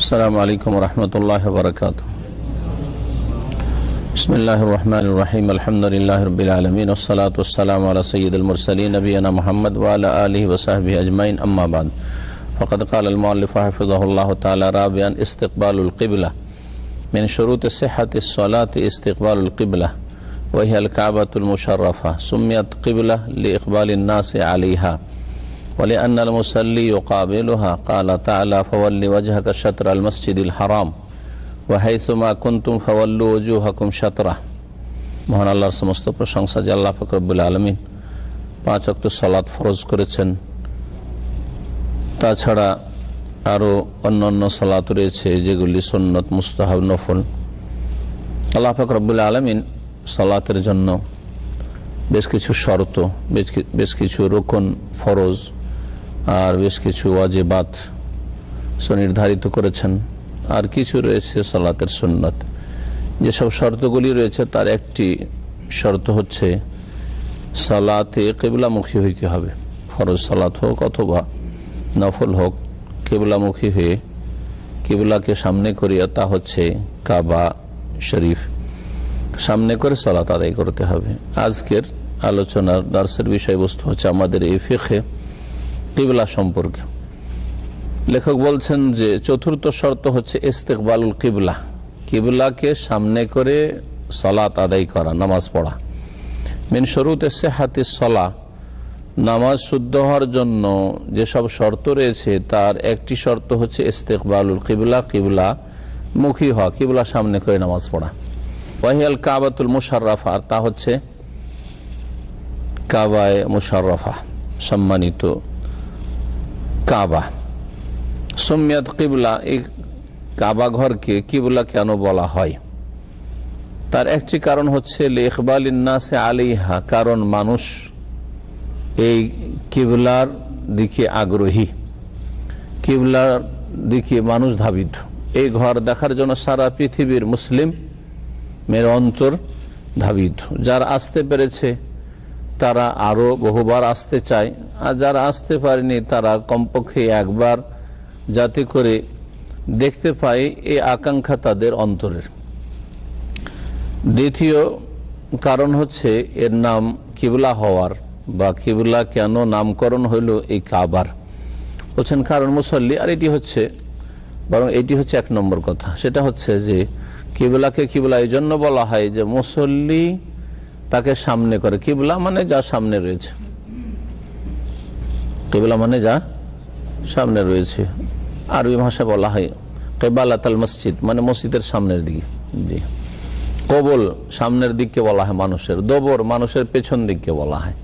السلام عليكم ورحمة الله وبركاته. بسم الله الرحمن الرحيم. الحمد لله رب العالمين والصلاة والسلام على سيد المرسلين نبينا محمد وعلى آله وصحبه أجمعين. أما بعد، فقد قال المؤلف حفظه الله تعالى رابعا: استقبال القبلة. من شروط صحة الصلاة استقبال القبلة، وهي الكعبة المشرفة. سميت قبلة لإقبال الناس عليها، ولأن المصلي يقابلها. قال تعالى: فول وجهك شطر المسجد الحرام وحيثما كنتم فولوا وجوهكم شطره। মহান আল্লাহর সমস্ত প্রশংসা যে আল্লাহ পাক রব্বুল আলামিন 5 ওয়াক্ত সালাত ফরজ করেছেন। তাছাড়া আরো অন্যান্য সালাত রয়েছে যেগুলি সুন্নত, মুস্তাহাব, নফল। আল্লাহ পাক রব্বুল আলামিন সালাতের জন্য বেশ কিছু শর্ত, বেশ কিছু রুকন, ফরজ আর বেশ কিছু ওয়াজিবাত সুনির্ধারিত করেছেন। আর কিছু রয়েছে সালাতের সুন্নাত। যেসব শর্তগুলি রয়েছে তার একটি শর্ত হচ্ছে সালাতে কিবলামুখী হইতে হবে। ফরজ সালাত হোক অথবা নফল হোক, কিবলামুখী হয়ে কিবলাকে সামনে করিয়া, তা হচ্ছে কাবা শরীফ সামনে করে সালাত আদায় করতে হবে। আজকের আলোচনার দার্সের বিষয়বস্তু হচ্ছে আমাদের এই ফিকহে কিবলা সম্পর্কে। লেখক বলছেন যে চতুর্থ শর্ত হচ্ছে ইস্তেকবালুল কিবলা, কিবলাকে সামনে করে সালাত আদায় করা, নামাজ পড়া। মিন শুরুতে সিহাতিস সালাহ, নামাজ শুদ্ধ হওয়ার জন্য যেসব শর্ত রয়েছে তার একটি শর্ত হচ্ছে ইস্তেকবালুল কিবলা, কিবলা মুখী হওয়া, কিবলা সামনে করে নামাজ পড়া। ওয়াহিয়াল কাবাতুল মুশাররাফা, তা হচ্ছে কাবায়ে মুশাররাফা, সম্মানিত কাবা। সুমিয়াত কিবলা, এই কাবা ঘরকে কিবলা কেন বলা হয়? তার একটি কারণ হচ্ছে লিইকবালিন নাসি আলাইহা, কারণ মানুষ এই কিবলার দিকে আগ্রহী, কিবলার দিকে মানুষ ধাবিত। এই ঘর দেখার জন্য সারা পৃথিবীর মুসলিম মের অন্তর ধাবিত। যারা আসতে পেরেছে তারা আরো বহুবার আসতে চায়, আর যারা আসতে পারেনি তারা কমপক্ষে একবার যাতে করে দেখতে পায়, এই আকাঙ্ক্ষা তাদের অন্তরের। দ্বিতীয় কারণ হচ্ছে এর নাম কিবলা হওয়ার, বা কিবলা কেন নামকরণ হইল এই কাবার। বলছেন কারণ মুসল্লি, আর এটি হচ্ছে বরং এটি হচ্ছে 1 নম্বর কথা। সেটা হচ্ছে যে কিবলাকে কিবলা এই জন্য বলা হয় যে মুসল্লি তাকে সামনে করে। কিবলা মানে যা সামনে রয়েছে, কিবলা মানে যা সামনে রয়েছে। আরবি ভাষা বলা হয় কিবালাতুল মসজিদ, মানে মসজিদের সামনের দিকে। জি, কবল সামনের দিককে বলা হয় মানুষের, দবর মানুষের পেছন দিককে বলা হয়।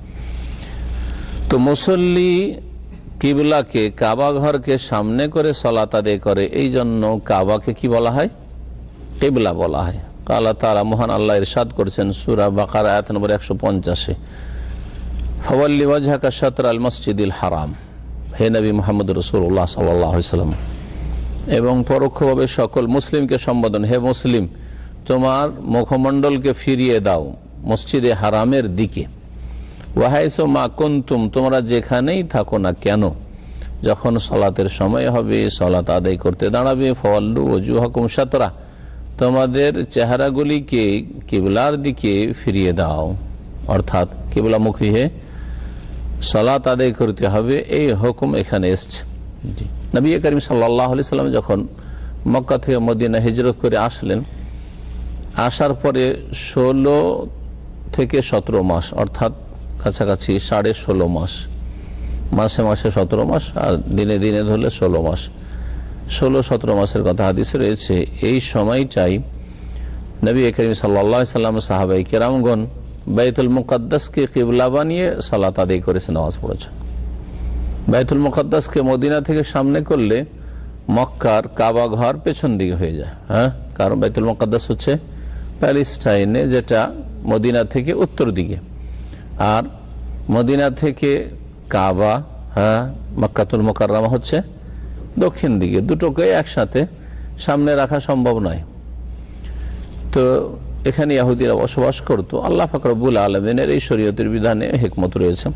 তো মুসল্লি কিবলাকে, কাবা ঘরকে সামনে করে সালাত আদায় করে, এই জন্য কাবাকে কি বলা হয়? কিবলা বলা হয়। আল্লাহ তাআলা, মহান আল্লাহ ইরশাদ করেছেন সূরা বাকারা আয়াত নম্বর 150-এ, ফাওয়াল্লি ওয়াজহাকা শাতরাল মসজিদিল হারাম। হে নবী মুহাম্মদ রাসূলুল্লাহ সাল্লাল্লাহু আলাইহি ওয়াসাল্লাম, এবং পরোক্ষভাবে সকল মুসলিমকে সম্বোধন, হে মুসলিম, তোমার মুখমণ্ডলকে ফিরিয়ে দাও মসজিদে হারামের দিকে। ওয়াহাইসু মা কুনতুম, তোমরা যেখানেই থাকো না কেন, যখন সালাতের সময় হবে, সালাত আদায় করতে দাঁড়াবে, ফাওয়াল্লু ওয়াজুহাকুম শাতরা, তোমাদের চেহারাগুলিকে কিবলার দিকে ফিরিয়ে দাও, অর্থাৎ কিবলামুখী হয়ে সালাত আদায় করতে হবে। এই হুকুম এখানে এসছে। নবী করিম সাল্লাল্লাহু আলাইহি সাল্লাম যখন মক্কা থেকে মদিনা হিজরত করে আসলেন, আসার পরে 16 থেকে 17 মাস, অর্থাৎ কাছাকাছি 16.5 মাস, মাসে মাসে 17 মাস আর দিনে দিনে ধরলে 16 মাস, 16-17 মাসের কথা হাদিসে রয়েছে। এই সময়টাই নবী করিম সাল্লাল্লাহু আলাইহি সাল্লাম সাহাবায়ে কেরামগণ বাইতুল মুকাদ্দাসকে কিবলা বানিয়ে সালাত আদায় করেছে, নামাজ পড়েছেন। বাইতুল মুকাদ্দাসকে মদিনা থেকে সামনে করলে মক্কার কাবা ঘর পেছন দিকে হয়ে যায়। হ্যাঁ, কারণ বাইতুল মুকাদ্দাস হচ্ছে প্যালেস্টাইনে, যেটা মদিনা থেকে উত্তর দিকে, আর মদিনা থেকে কাবা, হ্যাঁ, মক্কাতুল মুকাররমা হচ্ছে দক্ষিণ দিকে। দুটোকে একসাথে সামনে রাখা সম্ভব নয়। তো এখানে ইহুদিরা বসবাস করতো। আল্লাহ পাক রব্বুল আলামিনের এই শরীয়তের বিধানে হিকমত রয়েছে।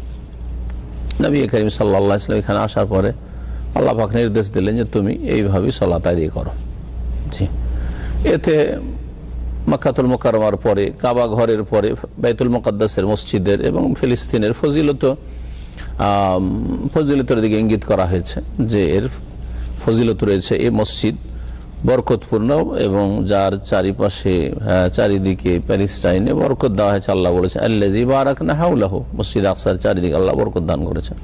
নবী করিম সাল্লাল্লাহু আলাইহি ওয়াসাল্লাম এখানে আসার পরে আল্লাহ পাক নির্দেশ দিলেন যে তুমি এইভাবে সালাত আদায় করো। জি, এতে মক্কাতুল মুকাররমার পরে, কাবা ঘরের পরে বাইতুল মুকাদ্দাসের মসজিদের এবং ফিলিস্তিনের ফজিলতের দিকে ইঙ্গিত করা হয়েছে যে এর ফজিলত রয়েছে। এই মসজিদ বরকতপূর্ণ এবং যার চারিপাশে চারিদিকে প্যালেস্টাইনে বরকত দেওয়া হয়েছে। আল্লাহ বলেছেন আল্লাযী বারাকনা হাওলাহু, মসজিদ আকসার চারিদিকে আল্লাহ বরকত দান করেছেন।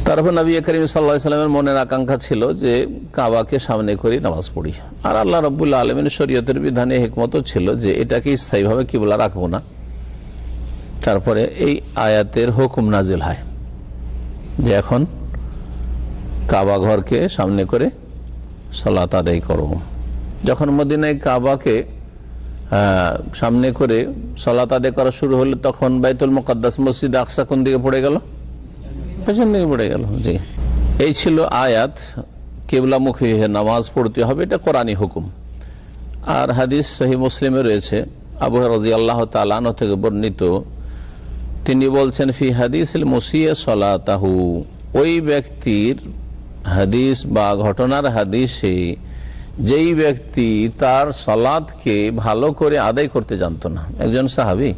তারপর নবী করিম সাল্লাল্লাহু আলাইহি ওয়াসাল্লামের মনের আকাঙ্ক্ষা ছিল যে কাবাকে সামনে করে নামাজ পড়ি। আর আল্লাহ রাব্বুল আলামিন শরীয়তের বিধানে হিকমতও ছিল যে এটাকে স্থায়ীভাবে কিবলা রাখবো না। তারপরে এই আয়াতের হুকুম নাজিল হয় যে এখন কাবা ঘরকে সামনে করে সালাত আদায় করো। যখন মদিনায় কাবাকে সামনে করে সালাত আদায় করা শুরু হলো, তখন বাইতুল মুকাদ্দাস মসজিদ আকসা কোন দিকে পড়ে গেল? পেছন দিকে পড়ে গেল। জি, এই ছিল আয়াত, কিবলামুখী নামাজ পড়তে হবে, এটা কোরআনী হুকুম। আর হাদিস সহিহ মুসলিমে রয়েছে, আবু হুরায়রা রাদিয়াল্লাহু তাআলা আনহু থেকে বর্ণিত, তিনি বলছেন ফি হাদিসিল মুসিয়্যি সালাতাহু, ওই ব্যক্তির হাদিস বা ঘটনার হাদিসে যেই ব্যক্তি তার সালাতকে ভালো করে আদায় করতে জানতো না। একজন সাহাবী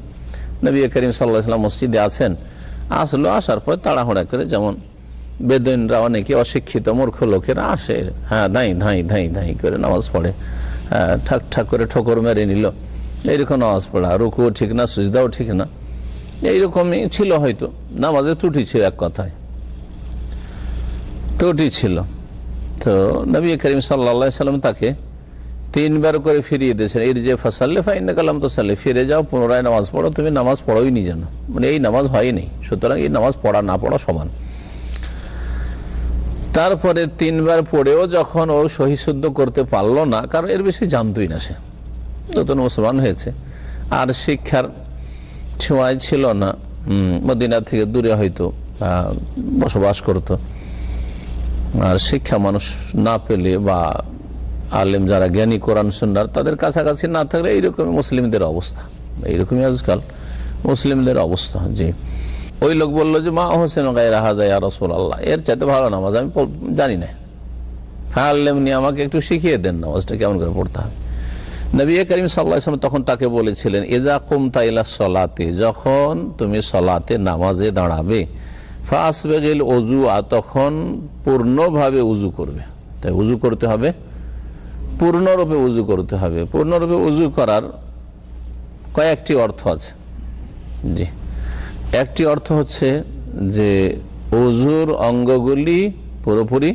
নবী করিম সাল্লাল্লাহু আলাইহি ওয়াসাল্লাম মসজিদে আছেন, আসলো, আসার পর তাড়াহুড়া করে, যেমন বেদুইনরা অনেকে অশিক্ষিত মূর্খ লোকেরা আসে, হ্যাঁ ধাই ধাই ধাই ধাই করে নামাজ পড়ে, ঠাক ঠাক করে ঠোকর মেরে নিল, এইরকম নামাজ পড়া, রুকুও ঠিক না, সিজদাও ঠিক না, এইরকমই ছিল। হয়তো নামাজে ত্রুটি ছিল, এক কথায় ত্রুটি ছিল। তো নবী করিম সাল্লাল্লাহু আলাইহি ওয়াসাল্লাম তাকে 3 বার করে ফিরিয়ে দিয়েছেন, এর যে ফাসাল্লি ফাইন্নাকা লাম তুসাল্লি, ফিরে যাও, পুনরায় নামাজ পড়ো, তুমি নামাজ পড়োই নি যেন, মানে এই নামাজ হয়নি, সুতরাং এই নামাজ পড়া না পড়া সমান। তারপরে 3 বার পড়েও যখন ও সহি শুদ্ধ করতে পারলো না, কারণ এর বেশি জানতোই না, সে নতুন মুসলমান হয়েছে, আর শিক্ষার ছোঁয়ায় ছিল না, মদিনা থেকে দূরে হয়তো বসবাস করত, আর শিক্ষা মানুষ না পেলে বা আলেম যারা জ্ঞানী কোরআন সুন্নাহর তাদের কাছাকাছি না থাকলে এইরকমই মুসলিমদের অবস্থা, এইরকমই আজকাল মুসলিমদের অবস্থা। জি, ওই লোক বললো যে মা হোসেন গায়রা হাযা ইয়া রাসূলুল্লাহ, এর চাইতে ভালো নামাজ আমি জানি না, আল্লেমনি, আমাকে একটু শিখিয়ে দেন নামাজটা কেমন করে পড়তে হবে। নবী করিম সাল্লাল্লাহু আলাইহি ওয়াসাল্লাম তখন তাকে বলেছিলেন ইযা কুমতা ইলা সলাতে, যখন তুমি সলাতে নামাজে দাঁড়াবে, ফাসবিগিল ওযু, তখন পূর্ণভাবে উযু করবে। তাই উযু করতে হবে, পূর্ণরূপে উযু করতে হবে। পূর্ণরূপে উযু করার কয়েকটি অর্থ আছে। জি, একটি অর্থ হচ্ছে যে উযুর অঙ্গগুলি পুরোপুরি,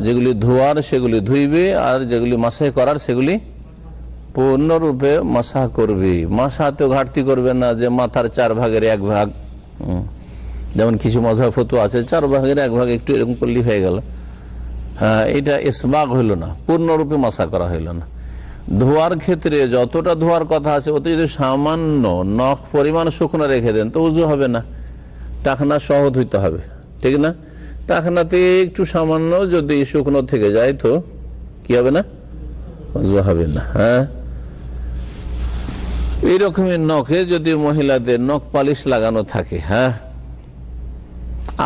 যেগুলি ধোয়ার সেগুলি ধুইবে, আর যেগুলি মাসাহ করার সেগুলি পূর্ণরূপে মাসাহ করবে। মাসাহতেও ঘাটতি করবে না যে মাথার 4 ভাগের 1 ভাগ, যেমন কিছু মাযহাব ফতোয়া আছে 4 ভাগের 1 ভাগ একটু এরকম করলেই হয়ে গেল, এটা ইসবাগ হইল না, পূর্ণরূপে মাসাহ করা হইল না। ধোয়ার ক্ষেত্রে যতটা ধোয়ার কথা আছে ওতে যদি সামান্য নখ পরিমাণ শুকনো রেখে দেন তো উযু হবে না, টাকনা সহ ধুইতে হবে, ঠিক না? টাকনাতে একটু সামান্য যদি শুকনো থেকে যায় তো কি হবে না? উযু হবে না। হ্যাঁ, এইরকমের নখে যদি মহিলাদের নখ পালিশ লাগানো থাকে, হ্যাঁ,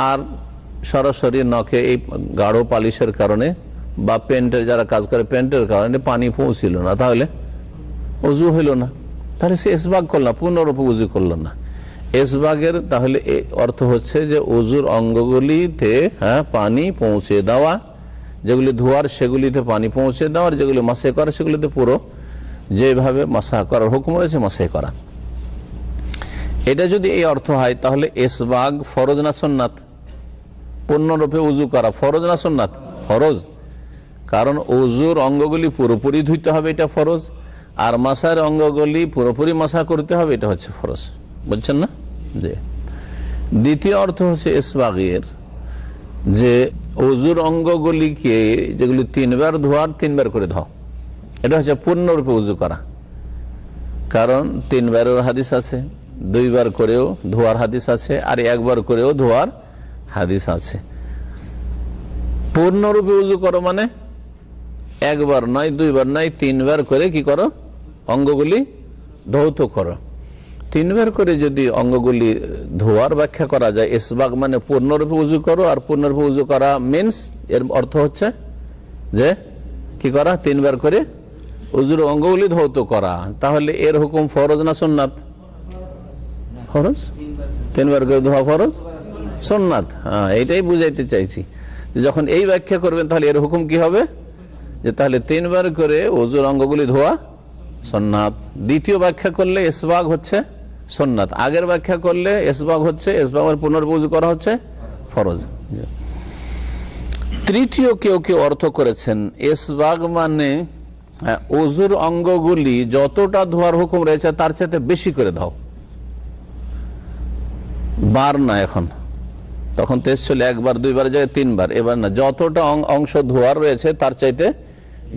আর সরাসরি নখে এই গাঢ় পালিশের কারণে বা পেন্টের যারা কাজ করে পেন্টের কারণে পানি পৌঁছিল না, তাহলে উযু হইল না, তাহলে সে ইসবাগ করল না, পূর্ণরূপে উযু করল না। ইসবাগের তাহলে অর্থ হচ্ছে যে উযুর অঙ্গগুলিতে পানি পৌঁছে দেওয়া, যেগুলি ধোয়ার সেগুলিতে পানি পৌঁছে দেওয়া, আর যেগুলি মাসাহ করা সেগুলিতে পুরো যেভাবে মাসাহ করার হুকুম রয়েছে মাসাহ করা। এটা যদি এই অর্থ হয় তাহলে ইসবাগ ফরজ না সুন্নাত? পূর্ণরূপে উযু করা ফরজ না সুন্নাত? ফরজ, কারণ উযুর অঙ্গগুলি পুরোপুরি ধুইতে হবে, এটা ফরজ, আর মাসাহের অঙ্গগুলি পুরোপুরি মাসাহ করতে হবে, এটা হচ্ছে ফরজ। বুঝছেন না? যে দ্বিতীয় অর্থ হচ্ছে ইসবাগের, যে উযুর অঙ্গগুলিকে যেগুলি 3 বার ধোয়ার 3 বার করে ধোয়া, এটা হচ্ছে পূর্ণরূপে উযু করা। কারণ 3 বারের হাদিস আছে, 2 বার করেও ধোয়ার হাদিস আছে, আর 1 বার করেও ধোয়ার হাদিস আছে। পূর্ণরূপে উযু করো মানে 1 বার নয়, 2 বার নয়, 3 বার করে কি করো? অঙ্গগুলি ধৌত করো। তিনবার করে যদি অঙ্গগুলি ধোয়ার ব্যাখ্যা করা যায়, ইসবাগ মানে পূর্ণরূপে উজু করো, আর পূর্ণরূপে উজু করা মিন্স এর অর্থ হচ্ছে যে কি করা, তিনবার করে উজুর অঙ্গগুলি ধৌত করা, তাহলে এর হুকুম ফরজ না সুন্নাত? ফরজ। তিনবার করে ধোয়া ফরজ, সুন্নাত। হ্যাঁ, এইটাই বুঝাইতে চাইছি যে যখন এই ব্যাখ্যা করবেন তাহলে এর হুকুম কি হবে, যে তাহলে তিনবার করে উজুর অঙ্গগুলি ধোয়া সুন্নাত। দ্বিতীয় ব্যাখ্যা করলে ইসবাগ হচ্ছে সুন্নাত, আগের ব্যাখ্যা করলে ইসবাগ হচ্ছে, ইসবাগের পুনর্বার উজু করা হচ্ছে ফরজ। তৃতীয় কেউ কেউ অর্থ করেছেন ইসবাগ মানে উজুর অঙ্গগুলি যতটা ধোয়ার হুকুম রয়েছে তার চাইতে বেশি করে দাও, বার না, এখন তখন তেজ ছিল একবার দুইবার জায়গায় তিনবার, এবার না, যতটা অংশ ধোয়ার রয়েছে তার চাইতে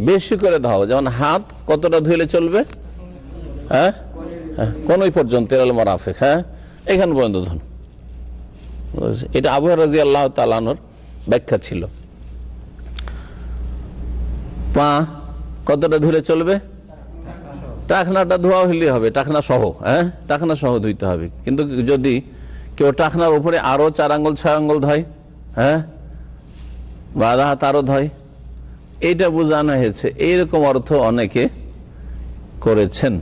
বেশি করে দাও। যেমন হাত কতটা ধুইলে চলবে, হ্যাঁ, কোন পর্যন্ত মারাফিক, হ্যাঁ, এখান পর্যন্ত ধন। এটা আবু হুরায়রা রাদিয়াল্লাহু তাআলা আনহুর ব্যাখ্যা ছিল। পা কতটা ধুলে চলবে, টাকনাটা ধোয়া হইলে হবে, টাকনা সহ, হ্যাঁ, টাকনা সহ ধুইতে হবে। কিন্তু যদি কেউ টাকনার উপরে আরো 4 আঙ্গুল 6 আঙ্গুল ধয়, হ্যাঁ, বা আধা হাত আরো ধয়, এইটা বোঝানো হয়েছে। এইরকম অর্থ অনেকে করেছেন।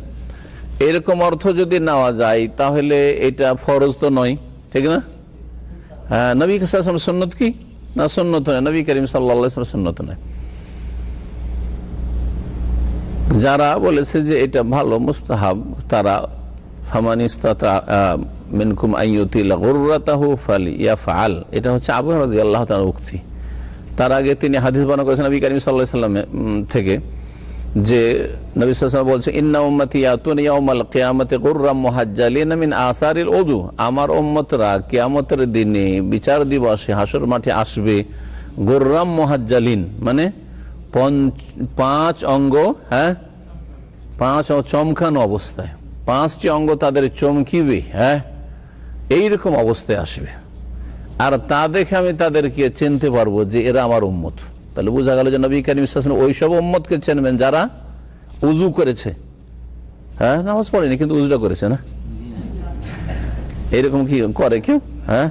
এরকম অর্থ যদি নেওয়া যায় তাহলে এটা ফরজ তো নয়, ঠিক না? হ্যাঁ, নবী সাল্লাল্লাহু আলাইহি ওয়াসাল্লাম সুন্নত কি না, সুন্নত নয়, নবী করিম সাল্লাল্লাহু আলাইহি ওয়াসাল্লাম সুন্নত নয়। যারা বলেছে যে এটা ভালো মুস্তাহাব, তারা ফামানিস্তাতা মিনকুম আইয়ুতিলা গুররাতাহু ফালিয়াফআল, এটা হচ্ছে আবু হুরায়রা রাদিয়াল্লাহু তাআলার উক্তি। তার আগে তিনি হাদিস বর্ণনা করেছেন নবী করিম সাল্লাল্লাহু আলাইহি ওয়াসাল্লাম থেকে, যে নবী সাল্লাল্লাহু আলাইহি ওয়াসাল্লাম বলছে ইন্না উম্মতি ইয়াতুনা ইয়াউমাল কিয়ামাতি গুররাম মুহাজ্জালিনা মিন আসারিল উযু, আমার উম্মতরা কিয়ামতের দিনে বিচার দিবসে হাসর মাঠে আসবে গুররাম মুহাজ্জালিন, মানে 5 অঙ্গ, হ্যাঁ, 5 চমকানো অবস্থায়, 5টি অঙ্গ তাদের চমকিবে, হ্যাঁ, এইরকম অবস্থায় আসবে। আর তা দেখে আমি তাদেরকে চিনতে পারবো যে এরা আমার উম্মত। তাহলে বোঝা গেল যে নবী করিম সাল্লাল্লাহু আলাইহি ওয়াসাল্লাম ওই সব উম্মতকে চিনবেন যারা উজু করেছে, হ্যাঁ, নামাজ পড়েনি কিন্তু উজুটা করেছে না, এরকম কি করে কেউ? হ্যাঁ,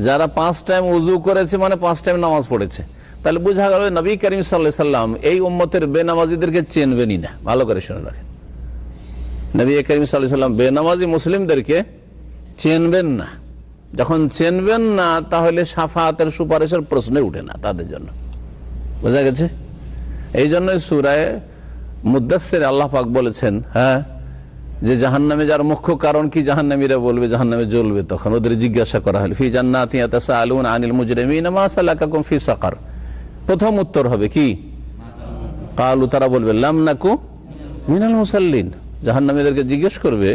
যারা 5 টাইম উজু করেছে মানে 5 টাইম নামাজ পড়েছে। তাহলে বোঝা গেল নবী করিম সাল্লাল্লাহু আলাইহি ওয়াসাল্লাম এই উম্মতের বেনামাজিদেরকে চিনবেনই না। ভালো করে শুনে রাখেন, নবী করিম সাল্লাল্লাহু আলাইহি ওয়াসাল্লাম বেনামাজি মুসলিমদেরকে চিনবেন না। যখন চিনবেন না তাহলে শাফাতের সুপারিশের প্রশ্নে উঠে না তাদের জন্য। বোঝা গেছে? এই জন্য সূরা মুদ্দাসসিরে আল্লাহ পাক বলেছেন, হ্যাঁ, যে জাহান্নামে যার মুখ্য কারণ কি, জাহান্নামীরা বলবে জাহান্নামে জ্বলবে। তখন ওদের জিজ্ঞাসা করা হলো ফি জান্নাতি ইয়াতাসাআলুনা আনিল মুজরিমিনা মা সালাকাকুম ফি সাকার। প্রথম উত্তর হবে কি, কালু, তারা বলবে লাম নাকু মিনাল মুসাল্লিন। জাহান্নামীদেরকে জিজ্ঞেস করবে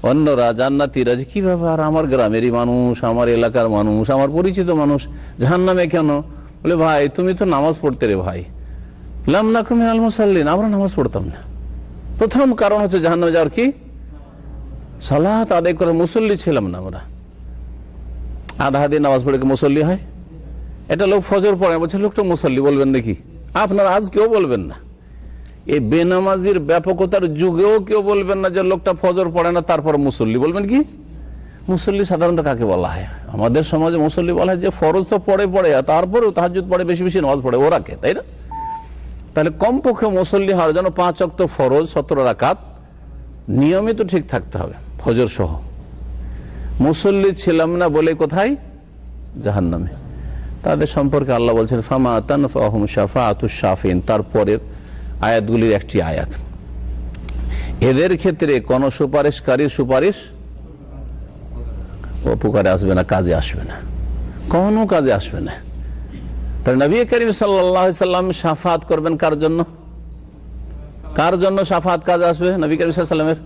অন্যরা, জান্নাতীরা, যে কি ব্যাপার, আমার গ্রামেরই মানুষ, আমার এলাকার মানুষ, আমার পরিচিত মানুষ জাহান্নামে কেন? বলে ভাই তুমি তো নামাজ পড়তে রে ভাই। লাম নাকু মিনাল মুসাল্লিন, আমরা নামাজ পড়তাম না। প্রথম কারণ হচ্ছে জাহান্নামে যাওয়ার কি, সালাত আদায় করে মুসল্লি ছিলাম না আমরা। আধা হাতে নামাজ পড়ে কি মুসল্লি হয়? এটা লোক ফজর পড়ে বলছে লোকটা মুসল্লি, বলবেন দেখি? আপনারা আজ কেউ বলবেন না। এই বেনামাজির ব্যাপকতার যুগেও কেউ বলবেন না যে লোকটা ফজর পড়ে না তারপর মুসল্লি। বলবেন কি? মুসল্লি সাধারণত কাকে বলা হয়? আমাদের সমাজে মুসল্লি বলা হয় যে ফরজ তো পড়ে তারপরেও তাহাজ্জুদ পড়ে, বেশি বেশি নামাজ পড়ে, ওরাকে, তাই না? তাহলে কমপক্ষে মুসল্লি হওয়ার জন্য 5 ওয়াক্ত ফরজ 17 রাকাত নিয়মিত ঠিক থাকতে হবে, ফজর সহ। মুসল্লি ছিলাম না বলে কোথায়? জাহান্নামে। তাদের সম্পর্কে আল্লাহ বলছেন ফামা তানফাহুম শাফাআতুশ শাফিন, তারপরের আয়াতগুলির একটি আয়াত। এদের ক্ষেত্রে কোন সুপারিশকারীর সুপারিশ উপকারে আসবে না, কাজে আসবে না, কোনো কাজে আসবে না। তাহলে নবী করিম সাল্লাল্লাহু আলাইহি সাল্লাম শাফাত করবেন কার জন্য? কার জন্য শাফাত কাজে আসবে? নবী করিম সাল্লাল্লাহু আলাইহি সাল্লামের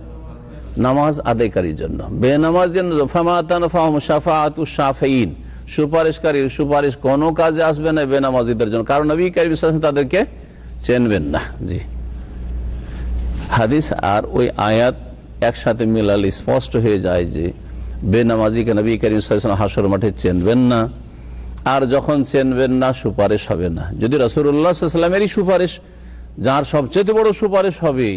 নামাজ আদায়কারীর জন্য। বেনামাজদের ফামা তানফাহুম শাফাআতুশ শাফিঈন, সুপারিশকারীর সুপারিশ কোনো কাজে আসবে না বেনামাজিদের জন্য, কারণ নবী করিম সাল্লাল্লাহু আলাইহি সাল্লাম তাদেরকে চেনবেন না। জি, হাদিস আর ওই আয়াত একসাথে মিলালে স্পষ্ট হয়ে যায় যে বেনামাজিকে নবী করিম সাল্লাল্লাহু আলাইহি ওয়াসাল্লাম হাসর মাঠে চেনবেন না, আর যখন চেনবেন না সুপারিশ হবে না। যদি রাসূলুল্লাহ সাল্লাল্লাহু আলাইহি ওয়াসাল্লামেরই সুপারিশ যার সবচেয়ে বড় সুপারিশ হবে,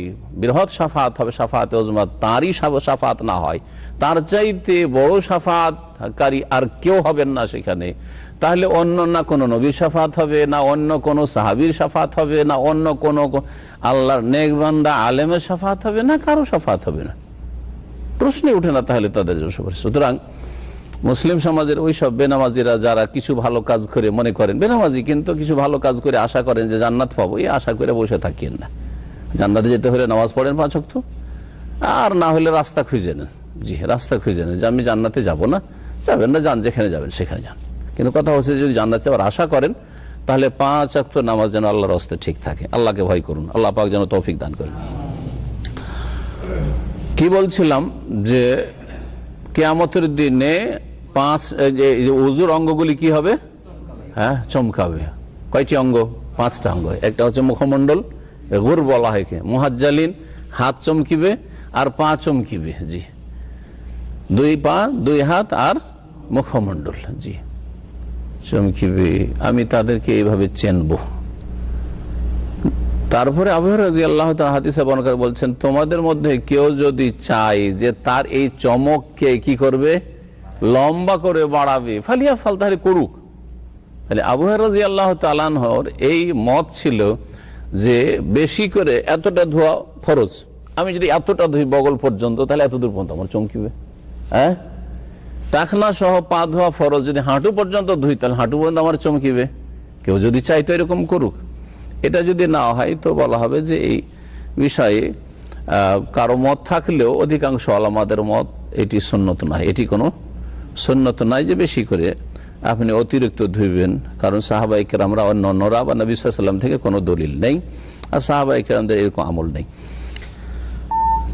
বৃহৎ শাফাত হবে, শাফাতে উজমা, তারই শাফাত না হয়, তার চাইতে বড় শাফাতকারী আর কেউ হবেন না সেখানে, তাহলে অন্য না কোনো নবীর শাফাত হবে, না অন্য কোনো সাহাবীর শাফাত হবে, না অন্য কোনো আল্লাহর নেক বান্দা আলেমের শাফাত হবে, না কারো শাফাত হবে না, প্রশ্নই উঠে না তাহলে তাদের জন্য সুপারিশ। সুতরাং মুসলিম সমাজের ওই সব বেনামাজিরা যারা কিছু ভালো কাজ করে মনে করেন বেনামাজি, কিন্তু কিছু ভালো কাজ করে আশা করেন যে জান্নাত পাবো, এই আশা করে বসে থাকিয়েন না। জান্নাতে যেতে হলে নামাজ পড়েন 5 ওয়াক্ত, আর না হলে রাস্তা খুঁজে নেন। জি, রাস্তা খুঁজে নেন যে আমি জান্নাতে যাব না, যাবেন না, যান যেখানে যাবেন সেখানে যান। কিন্তু কথা হচ্ছে যদি জান্নাতে আবার আশা করেন তাহলে 5 ওয়াক্ত নামাজ যেন আল্লাহর রাস্তায় ঠিক থাকে। আল্লাহকে ভয় করুন, আল্লাহ পাক যেন তৌফিক দান করেন। কি বলছিলাম যে কিয়ামতের দিনে 5 ওযুর অঙ্গগুলি কি হবে? হ্যাঁ, চমকাবে। কয়টি অঙ্গ? 5টা অঙ্গ। একটা হচ্ছে মুখমণ্ডল, গুর বলা হয়, মুহাজ্জালিন, হাত চমকিবে আর পা চমকিবে। জি, 2 পা 2 হাত আর মুখমণ্ডল, জি চমকিবে। আমি তাদেরকে এইভাবে চেনব। তারপরে আবু হুরায়রা রাদিয়াল্লাহু তাআলা হাদিসে বর্ণনা করে বলছেন, তোমাদের মধ্যে কেউ যদি চায় যে তার এই চমককে কি করবে, লম্বা করে বাড়াবে, ফালিয়াফাল, তাহলে করুক। তাহলে আবু হুরায়রা রাদিয়াল্লাহু তাআলা আনহুর এই মত ছিল যে বেশি করে এতটা ধোয়া ফরজ, আমি যদি এতটা ধুই বগল পর্যন্ত, তাহলে এত দূর পর্যন্ত আমার চমকিবে। হ্যাঁ, টাকনা সহ পা ধোয়া ফরজ, যদি হাঁটু পর্যন্ত ধুই তাহলে হাঁটু পর্যন্ত আমার চমকিবে। কেউ যদি চাই তো এরকম করুক। এটা যদি না হয় তো বলা হবে যে এই বিষয়ে কারো মত থাকলেও অধিকাংশ আলেমদের মত এটি সুন্নত নয়, এটি কোনো সুন্নত নয় যে বেশি করে আপনি অতিরিক্ত ধুইবেন। কারণ সাহাবায়ে কেরামরা অন্যরা বা নবী সাল্লাল্লাহু আলাইহি ওয়াসাল্লাম থেকে কোনো দলিল নেই, আর সাহাবায়ে কেরামদের এরকম আমল নেই।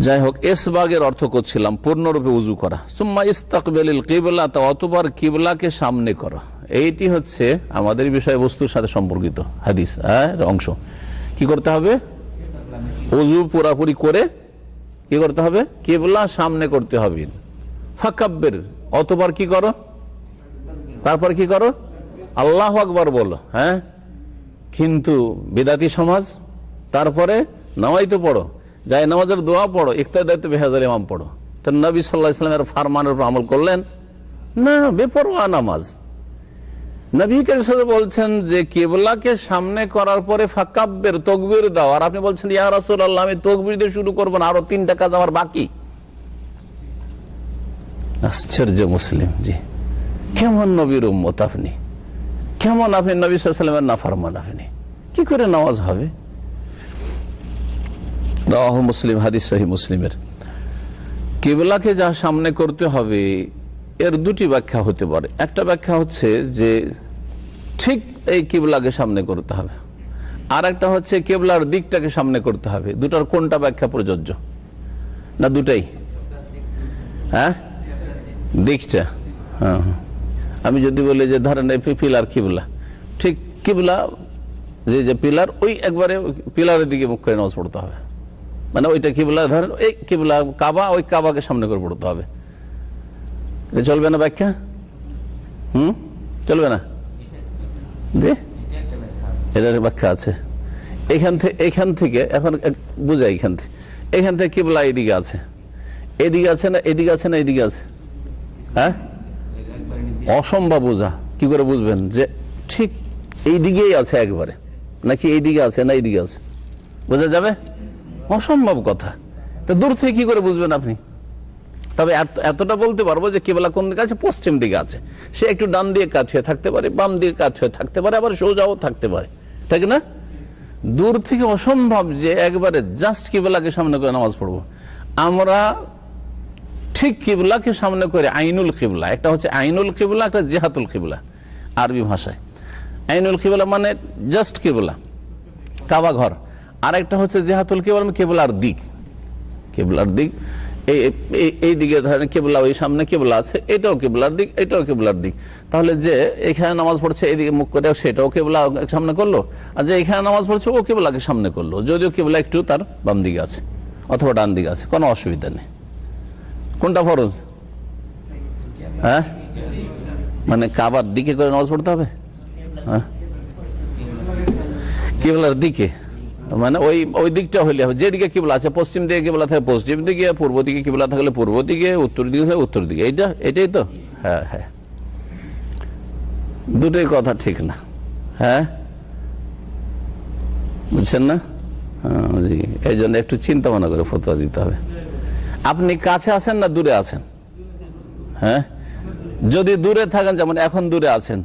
যাই হোক, ইসবাগের অর্থ করছিলাম পূর্ণরূপে উজু করা। সুম্মা ইস্তাকবিলিল কিবলা, তা অতঃপর কিবলাকে সামনে করা। এইটি হচ্ছে আমাদের বিষয়বস্তুর সাথে সম্পর্কিত হাদিস অংশ। কি করতে হবে? উজু পুরাপুরি করে কি করতে হবে? কিবলা সামনে করতে হবে। ফাকাব্বির, অতঃপর কি করো? তারপর কি করো? আল্লাহু আকবার বলো। হ্যাঁ, কিন্তু বিদাতি সমাজ তারপরে নামাইতে পড়ো, যাই নামাজের দোয়া পড়ো, ইক্তাদাতে বিহাজাল ইমাম পড়ো। তো নবী সাল্লাল্লাহু আলাইহি ওয়াসাল্লামের ফরমানের উপর আমল করলেন না, বেপরোয়া নামাজ। নবী কারীম সাল্লাল্লাহু আলাইহি ওয়াসাল্লাম বলছেন যে কিবলাকে সামনে করার পরে ফাকাব্বির, তাকবীর দাও, আর আপনি বলছেন ইয়া রাসূলুল্লাহ আমি তাকবীর দিয়ে শুরু করব না, আরো 3টা কাজ আমার বাকি। আশ্চর্য মুসলিম। জি, কেমন নবীর উম্মত আপনি, কেমন আপনি নবী সাল্লাল্লাহু আলাইহি ওয়াসাল্লামের নাফরমান, আপনি কি করে নামাজ হবে? রাওয়াহু মুসলিম, হাদিস সহিহ মুসলিমের। কিবলাকে যা সামনে করতে হবে এর 2টি ব্যাখ্যা হতে পারে। একটা ব্যাখ্যা হচ্ছে যে ঠিক এই কিবলাকে সামনে করতে হবে, আর একটা হচ্ছে কিবলার দিকটাকে সামনে করতে হবে। দুটার কোনটা ব্যাখ্যা প্রযোজ্য? না দুটাই? হ্যাঁ, দিকটা। হ্যাঁ, আমি যদি বলি যে ধরেন এই পিলার কিবলা, ঠিক কিবলা যে পিলার, ওই একবারে পিলারের দিকে মুখ করে নামাজ পড়তে হবে। মানে ওইটা কিবলা, ধরেন এই কিবলা কাবা, ওই কাবাকে সামনে করে পড়তে হবে। চলবে না ব্যাখ্যা? চলবে না? জি, এটার ব্যাখ্যা আছে। এখান থেকে এখন বুঝাই, এখান থেকে কিবলা এদিকে আছে, এদিকে আছে না, এদিকে আছে না, এদিকে আছে? হ্যাঁ, অসম্ভব বোঝা। কি করে বুঝবেন যে ঠিক এই দিকেই আছে একবারে, নাকি এই দিকে আছে না এইদিকে আছে? বোঝা যাবে? অসম্ভব কথা। তো দূর থেকে কি করে বুঝবেন আপনি? তবে এতটা বলতে পারবো যে কিবলা কোন দিকে আছে, পশ্চিম দিকে আছে। সে একটু ডান দিয়ে কাত হয়ে থাকতে পারে, বাম দিকে কাত হয়ে থাকতে পারে, আবার সোজাও থাকতে পারে, ঠিক না? দূর থেকে অসম্ভব যে একবারে জাস্ট কিবলাকে সামনে করে নামাজ পড়বো। আমরা ঠিক কিবলাকে সামনে করে আইনুল কিবলা, একটা হচ্ছে আইনুল কিবলা, একটা জিহাতুল কিবলা আরবি ভাষায়। আইনুল কিবলা মানে জাস্ট কিবলা, কাবা ঘর, আর একটা হচ্ছে জিহাতুল কিবলা, কিবলার দিক। কিবলার দিক এই দিকে ধরেন কিবলা, ওই সামনে কিবলা আছে, এটাও কিবলার দিক, এটাও কিবলার দিক। তাহলে যে এখানে নামাজ পড়ছে এদিকে মুখ করে, সেটাও কিবলা সামনে করলো, আর যে এখানে নামাজ পড়ছে ও কিবলাকে সামনে করলো, যদিও কিবলা একটু তার বাম দিকে আছে অথবা ডান দিকে আছে, কোনো অসুবিধা নেই। কোনটা ফরজ? হ্যাঁ, মানে কাবার দিকে করে নামাজ পড়তে হবে? হ্যাঁ, কিবলার দিকে। মানে ওই ওই দিকটা হইলে হবে, যেদিকে কিবলা আছে, পশ্চিম দিকে কিবলা থাকে পশ্চিম দিকে, পূর্ব দিকে কিবলা থাকলে পূর্ব দিকে, উত্তর দিকে থাকে উত্তর দিকে, এটাই তো। হ্যাঁ হ্যাঁ, দুটোই কথা ঠিক না। হ্যাঁ, বুঝছেন না? জি, এই জন্য একটু চিন্তা ভাবনা করে ফতোয়া দিতে হবে। আপনি কাছে আছেন না দূরে আছেন? হ্যাঁ, যদি দূরে থাকেন, যেমন এখন দূরে আছেন,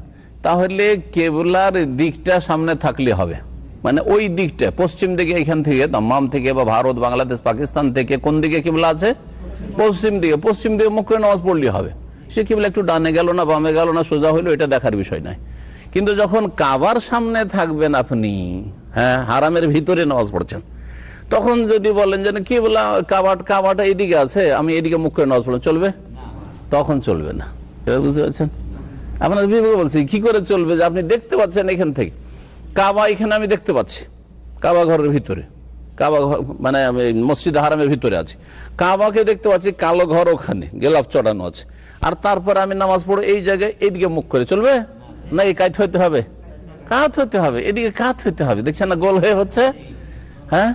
তাহলে কেবলার দিকটা সামনে থাকলে হবে। মানে ওই দিকটা পশ্চিম দিকে, এখান থেকে দাম্মাম থেকে বা ভারত, বাংলাদেশ, পাকিস্তান থেকে কোন দিকে কিবলা আছে? পশ্চিম দিকে। পশ্চিম দিকে মুখ করে নামাজ পড়লে হবে। সে কিবলা একটু ডানে গেল না বামে গেল না সোজা হইলো, এটা দেখার বিষয় নাই। কিন্তু যখন কাবার সামনে থাকবেন আপনি, হ্যাঁ, হারামের ভিতরে নামাজ পড়ছেন, তখন যদি বলেন যে কিবলা কাবাটা এইদিকে আছে, আমি এদিকে মুখ করে নামাজ পড়লাম, চলবে? তখন চলবে না। এবার বুঝতে পারছেন? আপনার বিবেকে বলছি কি করে চলবে, যে আপনি দেখতে পাচ্ছেন এখান থেকে কাবা, এখানে আমি দেখতে পাচ্ছি কাবা ঘরের ভিতরে, কাবা ঘর মানে মসজিদ হারামের ভিতরে আছে, কাবাকে দেখতে পাচ্ছি, কালো ঘর ওখানে গেলাফ চড়ানো আছে, আর তারপরে আমি নামাজ পড়ো এই জায়গায়, এইদিকে মুখ করে, চলবে না? এই কাত হইতে হবে, কাত হইতে হবে, এদিকে কাত হইতে হবে। দেখছেন না গোল হয়ে হচ্ছে? হ্যাঁ,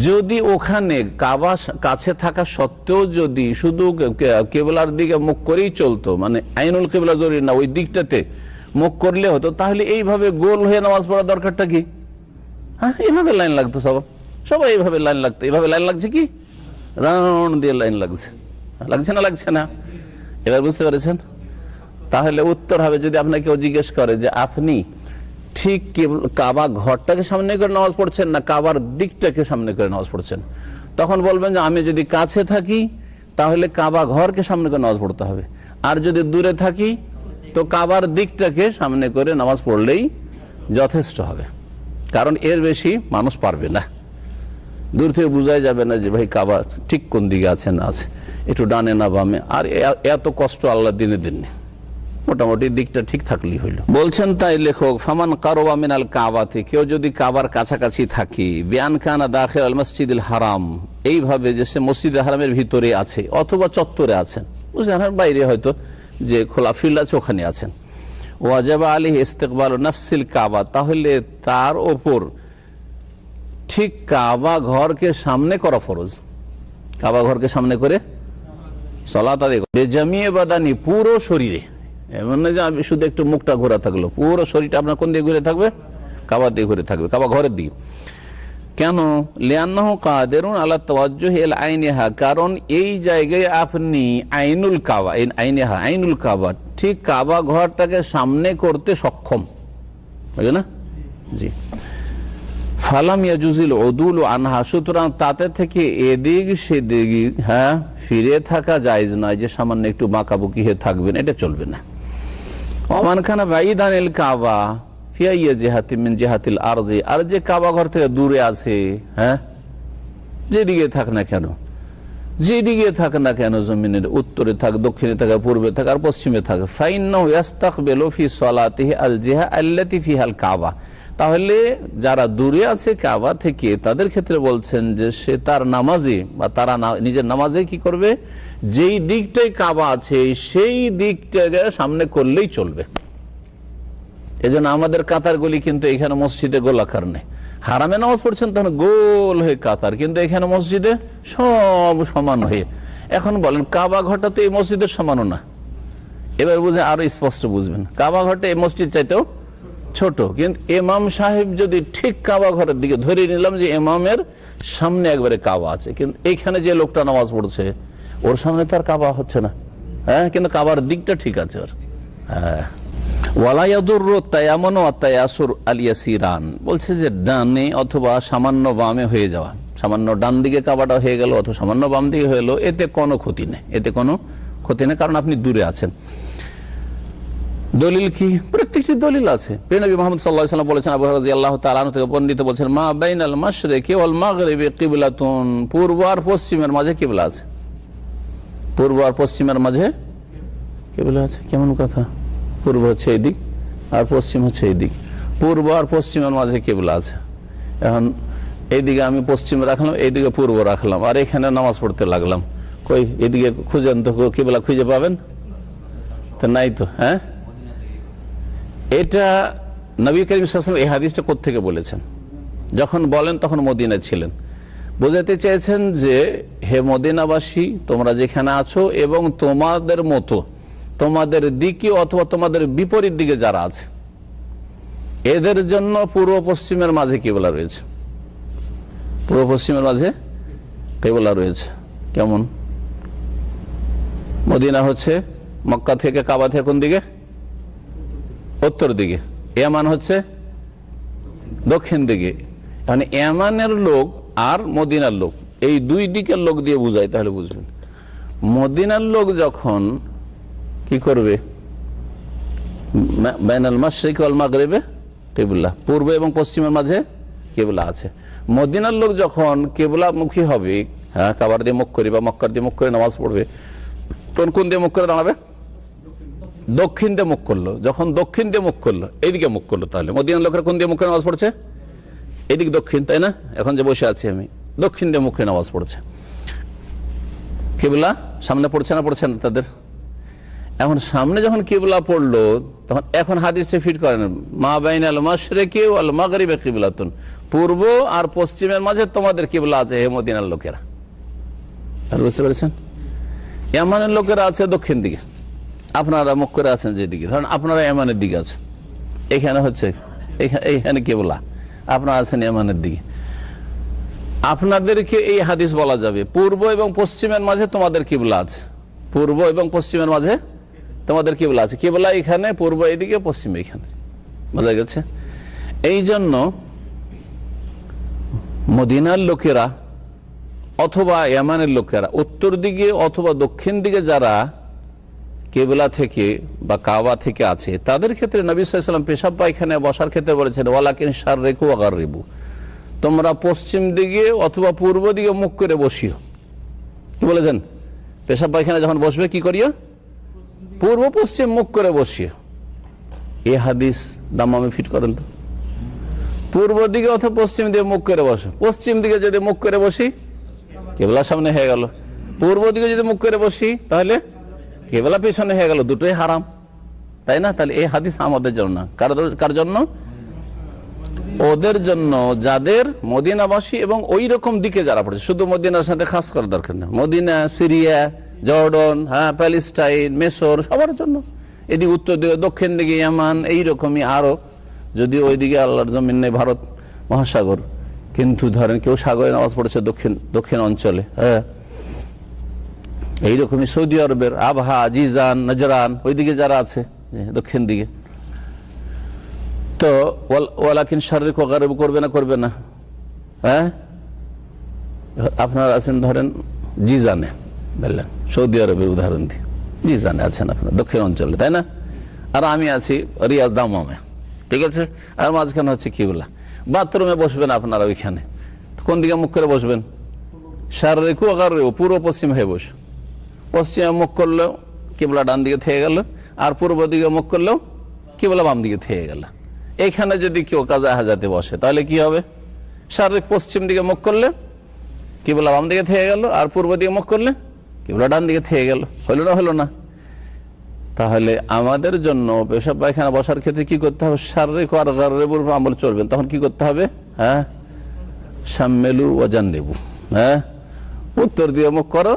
যদি ওখানে কাবা কাছে থাকা সত্ত্বেও যদি শুধু কেবলার দিকে মুখ করেই চলতো, মানে আইনুল কেবলা জরুরি না, ওই দিকটাতে মুখ করলে হতো, তাহলে এইভাবে গোল হয়ে নামাজ পড়ার দরকারটা কি? হ্যাঁ, এইভাবে লাইন লাগতো, সবাই এইভাবে লাইন লাগতো। এইভাবে লাইন লাগছে কি? রাউন্ড দিয়ে লাইন লাগছে, লাগছে না? লাগছে না? এবার বুঝতে পেরেছেন? তাহলে উত্তর হবে, যদি আপনাকে কেউ জিজ্ঞেস করে যে আপনি ঠিক কাবা ঘরটাকে সামনে করে নামাজ পড়ছেন না কাবার দিকটাকে সামনে করে নামাজ পড়ছেন, তখন বলবেন যে আমি যদি কাছে থাকি তাহলে কাবা ঘরকে সামনে করে নামাজ পড়তে হবে, আর যদি দূরে থাকি তো কাবার দিকটাকে সামনে করে নামাজ পড়লেই যথেষ্ট হবে। কারণ এর বেশি মানুষ পারবে না, দূর থেকে বোঝাই যাবে না যে ভাই কাবা ঠিক কোন দিকে আছে না আছে, একটু ডানে না বামে, আর এত কষ্ট আল্লাহ দিনে দিননি, মোটামুটি দিকটা ঠিক থাকলেই হইল। বলছেন তাই লেখক, ফামান কারবা মিনাল কাবাতে, কেউ যদি কাবার কাছাকাছি থাকে, বিআন কানা দাখিল আল মসজিদুল হারাম, এইভাবে যে সে মসজিদুল হারামের ভিতরে আছে অথবা চত্বরে আছেন, বুঝলেন, বাইরে হয়তো যে খোলা ফিল্ড আছে ওখানে আছেন, ওয়াজাবা আলাইহি ইস্তিকবালু নাফসিল কাবা, তাহলে তার ওপর ঠিক কাবা ঘরকে সামনে করা ফরজ। কাবা ঘরকে সামনে করে সালাত আদায় করে বেজামিয়ে বাদানি, পুরো শরীরে, এমন না যে শুধু একটু মুখটা ঘোরা থাকলো, পুরো শরীরটা আপনার কোন দিকে ঘুরে থাকবে? কাবা দিয়ে ঘুরে থাকবে, কাবা ঘরের দিকে। কেন? লিআন্নাহু কাদিরুন আলা তাওয়াজ্জুহি ইলা আইনিহা, কারণ এই জায়গায় আপনি আইনুল কাবা, আইনিহা আইনুল কাবা, ঠিক কাবা ঘরটাকে সামনে করতে সক্ষম, বুঝলে না? জি। ফালাম ইয়াজুজিল উদুল আনহা, সুতরাং তাতে থেকে এদিক সেদিক, হ্যাঁ, ফিরে থাকা জায়েজ নয়, যে সামান্য একটু বাঁকাবুকি হয়ে থাকবেন, এটা চলবে না। ওমান খানা বাইদানিল কাবা ফিয়া জিহাতি মিন জিহাতিল আরদি, আর যে কাবা ঘর থেকে দূরে আছে, হ্যাঁ, যেদিকে থাক না কেন, যেদিকে থাক না কেন, জমিনের উত্তরে থাক, দক্ষিণে থাক, পূর্বে থাক আর পশ্চিমে থাক, ফাইন্নাহু ইস্তাকবিলু ফি সালাতিহি আল জিহা আল্লাতী ফিহাল কাবা, তাহলে যারা দূরে আছে কাবা থেকে তাদের ক্ষেত্রে বলছেন যে সে তার নামাজে বা তারা নিজের নামাজে কি করবে, যেই দিকটাই কাবা আছে সেই দিকটাকে সামনে করলেই চলবে। এজন্য আমাদের কাতারগুলি কিন্তু এখানে মসজিদে গোলাকার নেই, হারামে নামাজ পড়ছেন তখন গোল হয়ে কাতার, কিন্তু এখানে মসজিদে সব সমান হয়ে। এখন বলেন কাবা ঘরটা তো এই মসজিদের সমানও না, এবার বুঝে আরো স্পষ্ট বুঝবেন, কাবা ঘরটা এই মসজিদ চাইতেও ছোট, কিন্তু ইমাম সাহেব যদি ঠিক কাবা ঘরের দিকে, ধরে নিলাম যে ইমামের সামনে একবারে কাবা আছে, কিন্তু এইখানে যে লোকটা নামাজ পড়ছে ওর সামনে তার কাবা হচ্ছে না, হ্যাঁ, কিন্তু কাবার দিকটা ঠিক আছে ওর। হ্যাঁ, বলছে যে ডানে অথবা সামান্য বামে হয়ে যাওয়া, সামান্য ডান দিকে কাবাটা হয়ে গেল অথবা সামান্য বাম দিকে হয়ে গেল, এতে কোনো ক্ষতি নেই, এতে কোনো ক্ষতি নেই, কারণ আপনি দূরে আছেন। দলিল কি? প্রত্যেকটি দলিল আছে। নবী মুহাম্মদ সাল্লাল্লাহু আলাইহি ওয়াসাল্লাম বলেছেন, আবু হুরায়রা রাদিয়াল্লাহু তাআলা আনহু থেকে বর্ণিত, বলছেন, মা বাইনাল মাশরিকি ওয়াল মাগরিবি কিবলাতুন, পূর্ব আর পশ্চিমের মাঝে কিবলা আছে, পূর্ব আর পশ্চিমের মাঝে কিবলা আছে। কেমন কথা? পূর্ব হচ্ছে এই দিক আর পশ্চিম হচ্ছে এই দিক, পূর্ব আর পশ্চিমের মাঝে কিবলা আছে। এখন এইদিকে আমি পশ্চিম রাখলাম, এইদিকে পূর্ব রাখলাম, আর এখানে নামাজ পড়তে লাগলাম, কই এদিকে খুঁজেন তো, কিবলা খুঁজে পাবেন তো? নাই তো। হ্যাঁ, এটা নবী করিম সাল্লাল্লাহু আলাইহি ওয়াসাল্লাম এই হাদিসটা কোত্থেকে বলেছেন? যখন বলেন তখন মদিনায় ছিলেন। বোঝাতে চেয়েছেন যে হে মদিনাবাসী, তোমরা যেখানে আছো এবং তোমাদের মতো তোমাদের দিকে অথবা তোমাদের বিপরীত দিকে যারা আছে, এদের জন্য পূর্ব পশ্চিমের মাঝে কিবলা রয়েছে। পূর্ব পশ্চিমের মাঝে কিবলা রয়েছে। কেমন? মদিনা হচ্ছে মক্কা থেকে, কাবা থেকে কোন দিকে? উত্তর দিকে। ইয়ামান হচ্ছে দক্ষিণ দিকে। মানে ইয়ামানের লোক আর মদিনার লোক, এই দুই দিকের লোক দিয়ে বুঝায়, তাহলে বুঝবেন। মদিনার লোক যখন কি করবে, বাইনাল মাশরিক ওয়াল মাগরিবে কিবলা, পূর্ব এবং পশ্চিমের মাঝে কিবলা আছে। মদিনার লোক যখন কিবলামুখী হবে, হ্যাঁ, কাবার দিয়ে মুখ করে বা মক্কার দিয়ে মুখ করে নামাজ পড়বে, তখন কোন দিয়ে মুখ করে দাঁড়াবে? দক্ষিণ দিয়ে মুখ করলো। যখন দক্ষিণ দিয়ে মুখ করলো, এইদিকে মুখ করলো, তাহলে মদিনার লোকেরা কোন দিয়ে মুখ করে নামাজ পড়ছে? এদিক দক্ষিণ, তাই না? এখন যে বসে আছি আমি, দক্ষিণ দিয়ে মুখে নামাজ পড়ছে। কিবলা সামনে পড়ছে না পড়ছে না তাদের? এখন সামনে যখন কিবলা পড়লো, তখন এখন হাদিসে ফিট করেন মা বাইনাল মাশরিকি ওয়াল মাগরিবি কিবলাতুন, পূর্ব আর পশ্চিমের মাঝে তোমাদের কিবলা আছে হে মদিনার লোকেরা। আর বুঝতে পেরেছেন? ইয়ামানের লোকেরা আছে দক্ষিণ দিকে, আপনারা মুখ করে আছেন যেদিকে, ধরেন আপনারা ইয়ামানের দিকে আছেন, এখানে হচ্ছে এইখানে কিবলা, আপনারা আছেন ইয়ামানের দিকে। আপনাদেরকে এই হাদিস বলা যাবে পূর্ব এবং পশ্চিমের মাঝে তোমাদের কিবলা আছে, পূর্ব এবং পশ্চিমের মাঝে তোমাদের কিবলা আছে। কিবলা এখানে, পূর্ব এদিকে, পশ্চিম এখানে। বোঝা গেছে? এই জন্য মদিনার লোকেরা অথবা ইয়ামানের লোকেরা উত্তর দিকে অথবা দক্ষিণ দিকে যারা কিবলা থেকে বা কাবা থেকে আছে, তাদের ক্ষেত্রে নবী সাল্লাল্লাহু আলাইহি ওয়াসাল্লাম পেশাব পায়খানায় বসার ক্ষেত্রে বলেছেন ওয়ালাকিন শাররিকু ওয়া গাররিবু, তোমরা পশ্চিম দিকে অথবা পূর্ব দিকে মুখ করে বসিও। কি বলেছেন? পেশাব পায়খানা যখন বসবে কি করিও? পূর্ব পশ্চিম মুখ করে বসিও। এই হাদিস দাম্মামে ফিট করেন তো। পূর্ব দিকে অথবা পশ্চিম দিকে মুখ করে বসো। পশ্চিম দিকে যদি মুখ করে বসি, কিবলা সামনে হয়ে গেল। পূর্ব দিকে যদি মুখ করে বসি, তাহলে কিবলা পেছনে হয়ে গেল। দুটোই হারাম, তাই না? তাহলে এই হাদিস আমাদের জন্য না। কার জন্য? ওদের জন্য যাদের মদিনাবাসী এবং ওই রকম দিকে যারা পড়ছে। শুধু মদিনার সাথে খাস করার দরকার নেই, মদিনা, সিরিয়া, জর্ডন, হ্যাঁ, প্যালেস্টাইন, মেসর, সবার জন্য। এদিকে উত্তর দিকে, দক্ষিণ দিকে ইয়ামান, এইরকমই আরো। যদি ওইদিকে আল্লাহর জমিন নেই, ভারত মহাসাগর, কিন্তু ধরেন কেউ সাগরে নামাজ পড়েছে দক্ষিণ অঞ্চলে, হ্যাঁ, এইরকমই সৌদি আরবের আবহা, জিজান, নজরান, ওইদিকে যারা আছে দক্ষিণ দিকে, তো ওয়ালাকিন শাররিকু ওয়া গাররিবু করবে না? করবে না? হ্যাঁ, আপনারা আছেন ধরেন জিজানে, বললেন সৌদি আরবের উদাহরণ দিই, জিজানে আছেন আপনার দক্ষিণ অঞ্চলে, তাই না? আর আমি আছি রিয়াজ দামামে, ঠিক আছে? আর মাঝখানে হচ্ছে কিবলা। বাথরুমে বসবেন আপনারা, ওইখানে কোন দিকে মুখ করে বসবেন? শাররিকু ওয়া গাররিবু, পূর্ব পশ্চিম হয়ে বস। পশ্চিমে মুখ করলেও কিবলা ডান দিকে থেকে গেল, আর পূর্ব দিকে মুখ করলেও কিবলা বাম দিকে থেকে গেল। এখানে যদি কেউ কাজা হাজাতে বসে, তাহলে কি হবে? শারীরিক পশ্চিম দিকে মুখ করলে কিবলা বাম দিকে থেকে গেল, আর পূর্ব দিকে মুখ করলে কিবলা ডান দিকে থেকে গেল। হলো না? হলো না? তাহলে আমাদের জন্য পেশাব পায়খানা বসার ক্ষেত্রে কি করতে হবে? শারীরিক আর গাররিবুর আমল চলবেন। তখন কি করতে হবে? হ্যাঁ, শাম্মেলু ওয়া জান্নিবু, হ্যাঁ, উত্তর দিয়ে মুখ করো,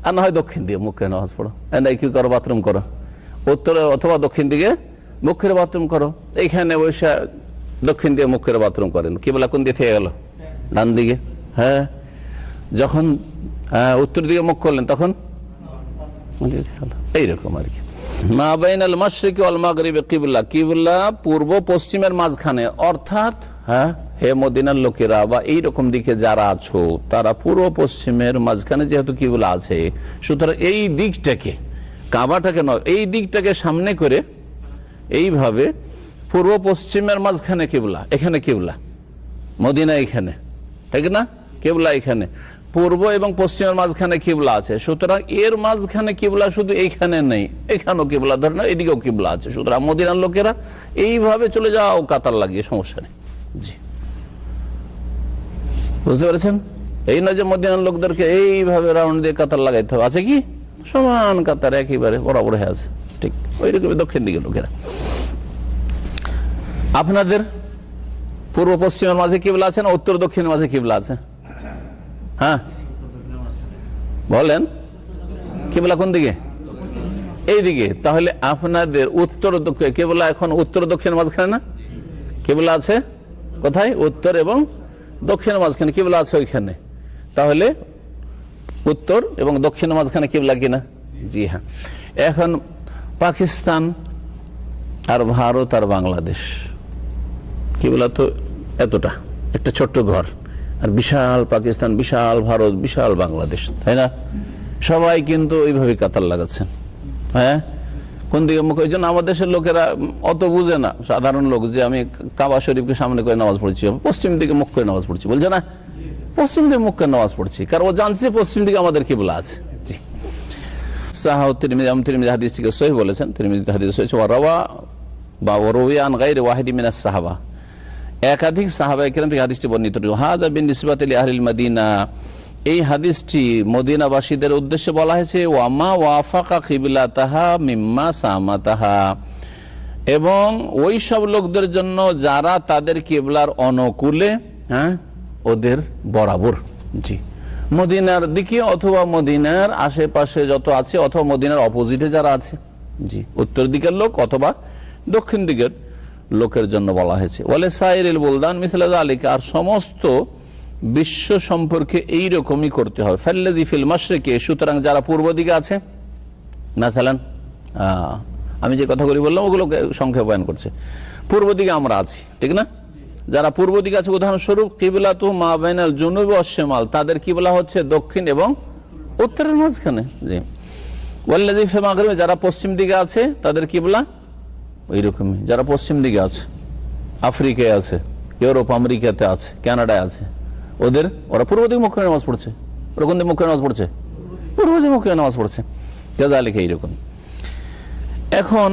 আর না হয় দক্ষিণ দিয়ে মুখ করে নামাজ পড়ো। কি করো? বাথরুম করো, উত্তরে অথবা দক্ষিণ দিকে মুখ করে বাথরুম করো। এইখানে বসে দক্ষিণ দিয়ে মুখ করে বাথরুম করেন, কিবলা কোন দিয়ে থেকে গেল? ডান দিকে। হ্যাঁ, যখন উত্তর দিকে মুখ করলেন তখন এইরকম আর কি। মা বাইনাল মাশরিকি ওয়াল মাগরিবি কিবলা, কিবলা পূর্ব পশ্চিমের মাঝখানে, অর্থাৎ হ্যাঁ, হে মদিনার লোকেরা বা এইরকম দিকে যারা আছো, তারা পূর্ব পশ্চিমের মাঝখানে যেহেতু কিবলা আছে, সুতরাং এই দিকটাকে, কাবাটাকে নয়, এই দিকটাকে সামনে করে এইভাবে পূর্ব পশ্চিমের মাঝখানে কিবলা, এখানে কিবলা, মদিনা এখানে, ঠিক না? কিবলা এখানে, পূর্ব এবং পশ্চিমের মাঝখানে কিবলা আছে। সুতরাং এর মাঝখানে কিবলা শুধু এইখানে নেই, এখানেও কিবলা, ধরে না এদিকেও কিবলা আছে। সুতরাং মদিনার লোকেরা এইভাবে চলে যাও কাতার লাগিয়ে, সমস্যা নেই। জি, বুঝতে পেরেছেন? এই নয় যে মদিনার লোকদেরকে এইভাবে রাউন্ড দিয়ে কাতার লাগাইতে হবে। আছে কি? সমান কাতার একেবারে বরাবর হয়ে আছে, ঠিক ওই রকম দক্ষিণ দিকে লোকেরা। আপনাদের পূর্ব পশ্চিমের মাঝে কিবলা আছে না উত্তর দক্ষিণের মাঝে কিবলা আছে? হ্যাঁ বলেন, কিবলা কোন দিকে? এই দিকে। তাহলে আপনাদের উত্তর কিবলা এখন উত্তর দক্ষিণের মাঝখানে না? কিবলা আছে কোথায়? উত্তর এবং দক্ষিণের মাঝখানে কিবলা আছে ওইখানে। তাহলে উত্তর এবং দক্ষিণের মাঝখানে কিবলা কিনা? জি হ্যাঁ। এখন পাকিস্তান আর ভারত আর বাংলাদেশ, কিবলা তো এতটা, একটা ছোট্ট ঘর, আর বিশাল পাকিস্তান, বিশাল ভারত, বিশাল বাংলাদেশ, তাই না? সবাই কিন্তু ওইভাবে কাতার লাগাচ্ছেন। হ্যাঁ, কোন দিকে মুখ? ওই জন্য আমাদের দেশের লোকেরা অত বুঝে না, সাধারণ লোক, যে আমি কাবা শরীফকে সামনে করে নামাজ পড়ছি, পশ্চিম দিকে মুখ করে নামাজ পড়ছি, বলছে না পশ্চিম দিকে মুখ করে নামাজ পড়ছি, কারণ ও জানছে পশ্চিম দিকে আমাদের কিবলা আছে। জি, সাহাহ তিরমিজি হাদিসটিকে সহিহ বলেছেন। তিরমিজি হাদিস হয়েছে ওয়ারাওয়া বা ওয়ারুইয়ান গায়রি ওয়াহিদি মিনাস সাহাবা, একাধিক সাহাবায়ে কেরাম থেকে হাদিসটি বর্ণিত। হাদা বিনিসবাতি লিআহলিল মদিনা, এই হাদিসটি মদিনাবাসীদের উদ্দেশ্যে বলা হয়েছে। ওয়ামা ওয়াফাকা কিবলাতাহা মিম্মা সামাতাহা, এবং ওই সব লোকদের জন্য যারা তাদের কিবলার অনুকূলে, হ্যাঁ, ওদের বরাবর। জি, মদিনার দিকে অথবা মদিনার আশেপাশে যত আছে, অথবা মদিনার অপোজিটে যারা আছে, জি, উত্তর দিকের লোক অথবা দক্ষিণ দিকের লোকের জন্য বলা হয়েছে। ওয়ালে সাইরিল বুলদান মিসলা যালিকা, আর সমস্ত বিশ্ব সম্পর্কে এইরকমই করতে হবে। ফাল্লাযী ফিল মাশরিকি, সুতরাং যারা পূর্ব দিকে আছে, মাসালান আমি যে কথাগুলি বললাম ওগুলোকে সংক্ষেপ বয়ান করছে। পূর্ব দিকে আমরা আছি, ঠিক না? যারা পূর্ব দিকে আছে, উদাহরণস্বরূপ কিবলাতু মা বাইনাল জুনুবি ওয়াশ শিমাল, তাদের কিবলা হচ্ছে দক্ষিণ এবং উত্তরের মাঝখানে। জি, ওয়াল্লাযী ফিল মাগরিবি, যারা পশ্চিম দিকে আছে তাদের কিবলা ওইরকমই। যারা পশ্চিম দিকে আছে, আফ্রিকায় আছে, ইউরোপ আমেরিকাতে আছে, কানাডায় আছে, ওরা পূর্ব দিকে মুখ করে নামাজ পড়ছে। ওরা কোন দিকে মুখ করে নামাজ পড়ছে? পূর্ব দিকে মুখ করে নামাজ পড়ছে। কাযালিকা, এইরকম। এখন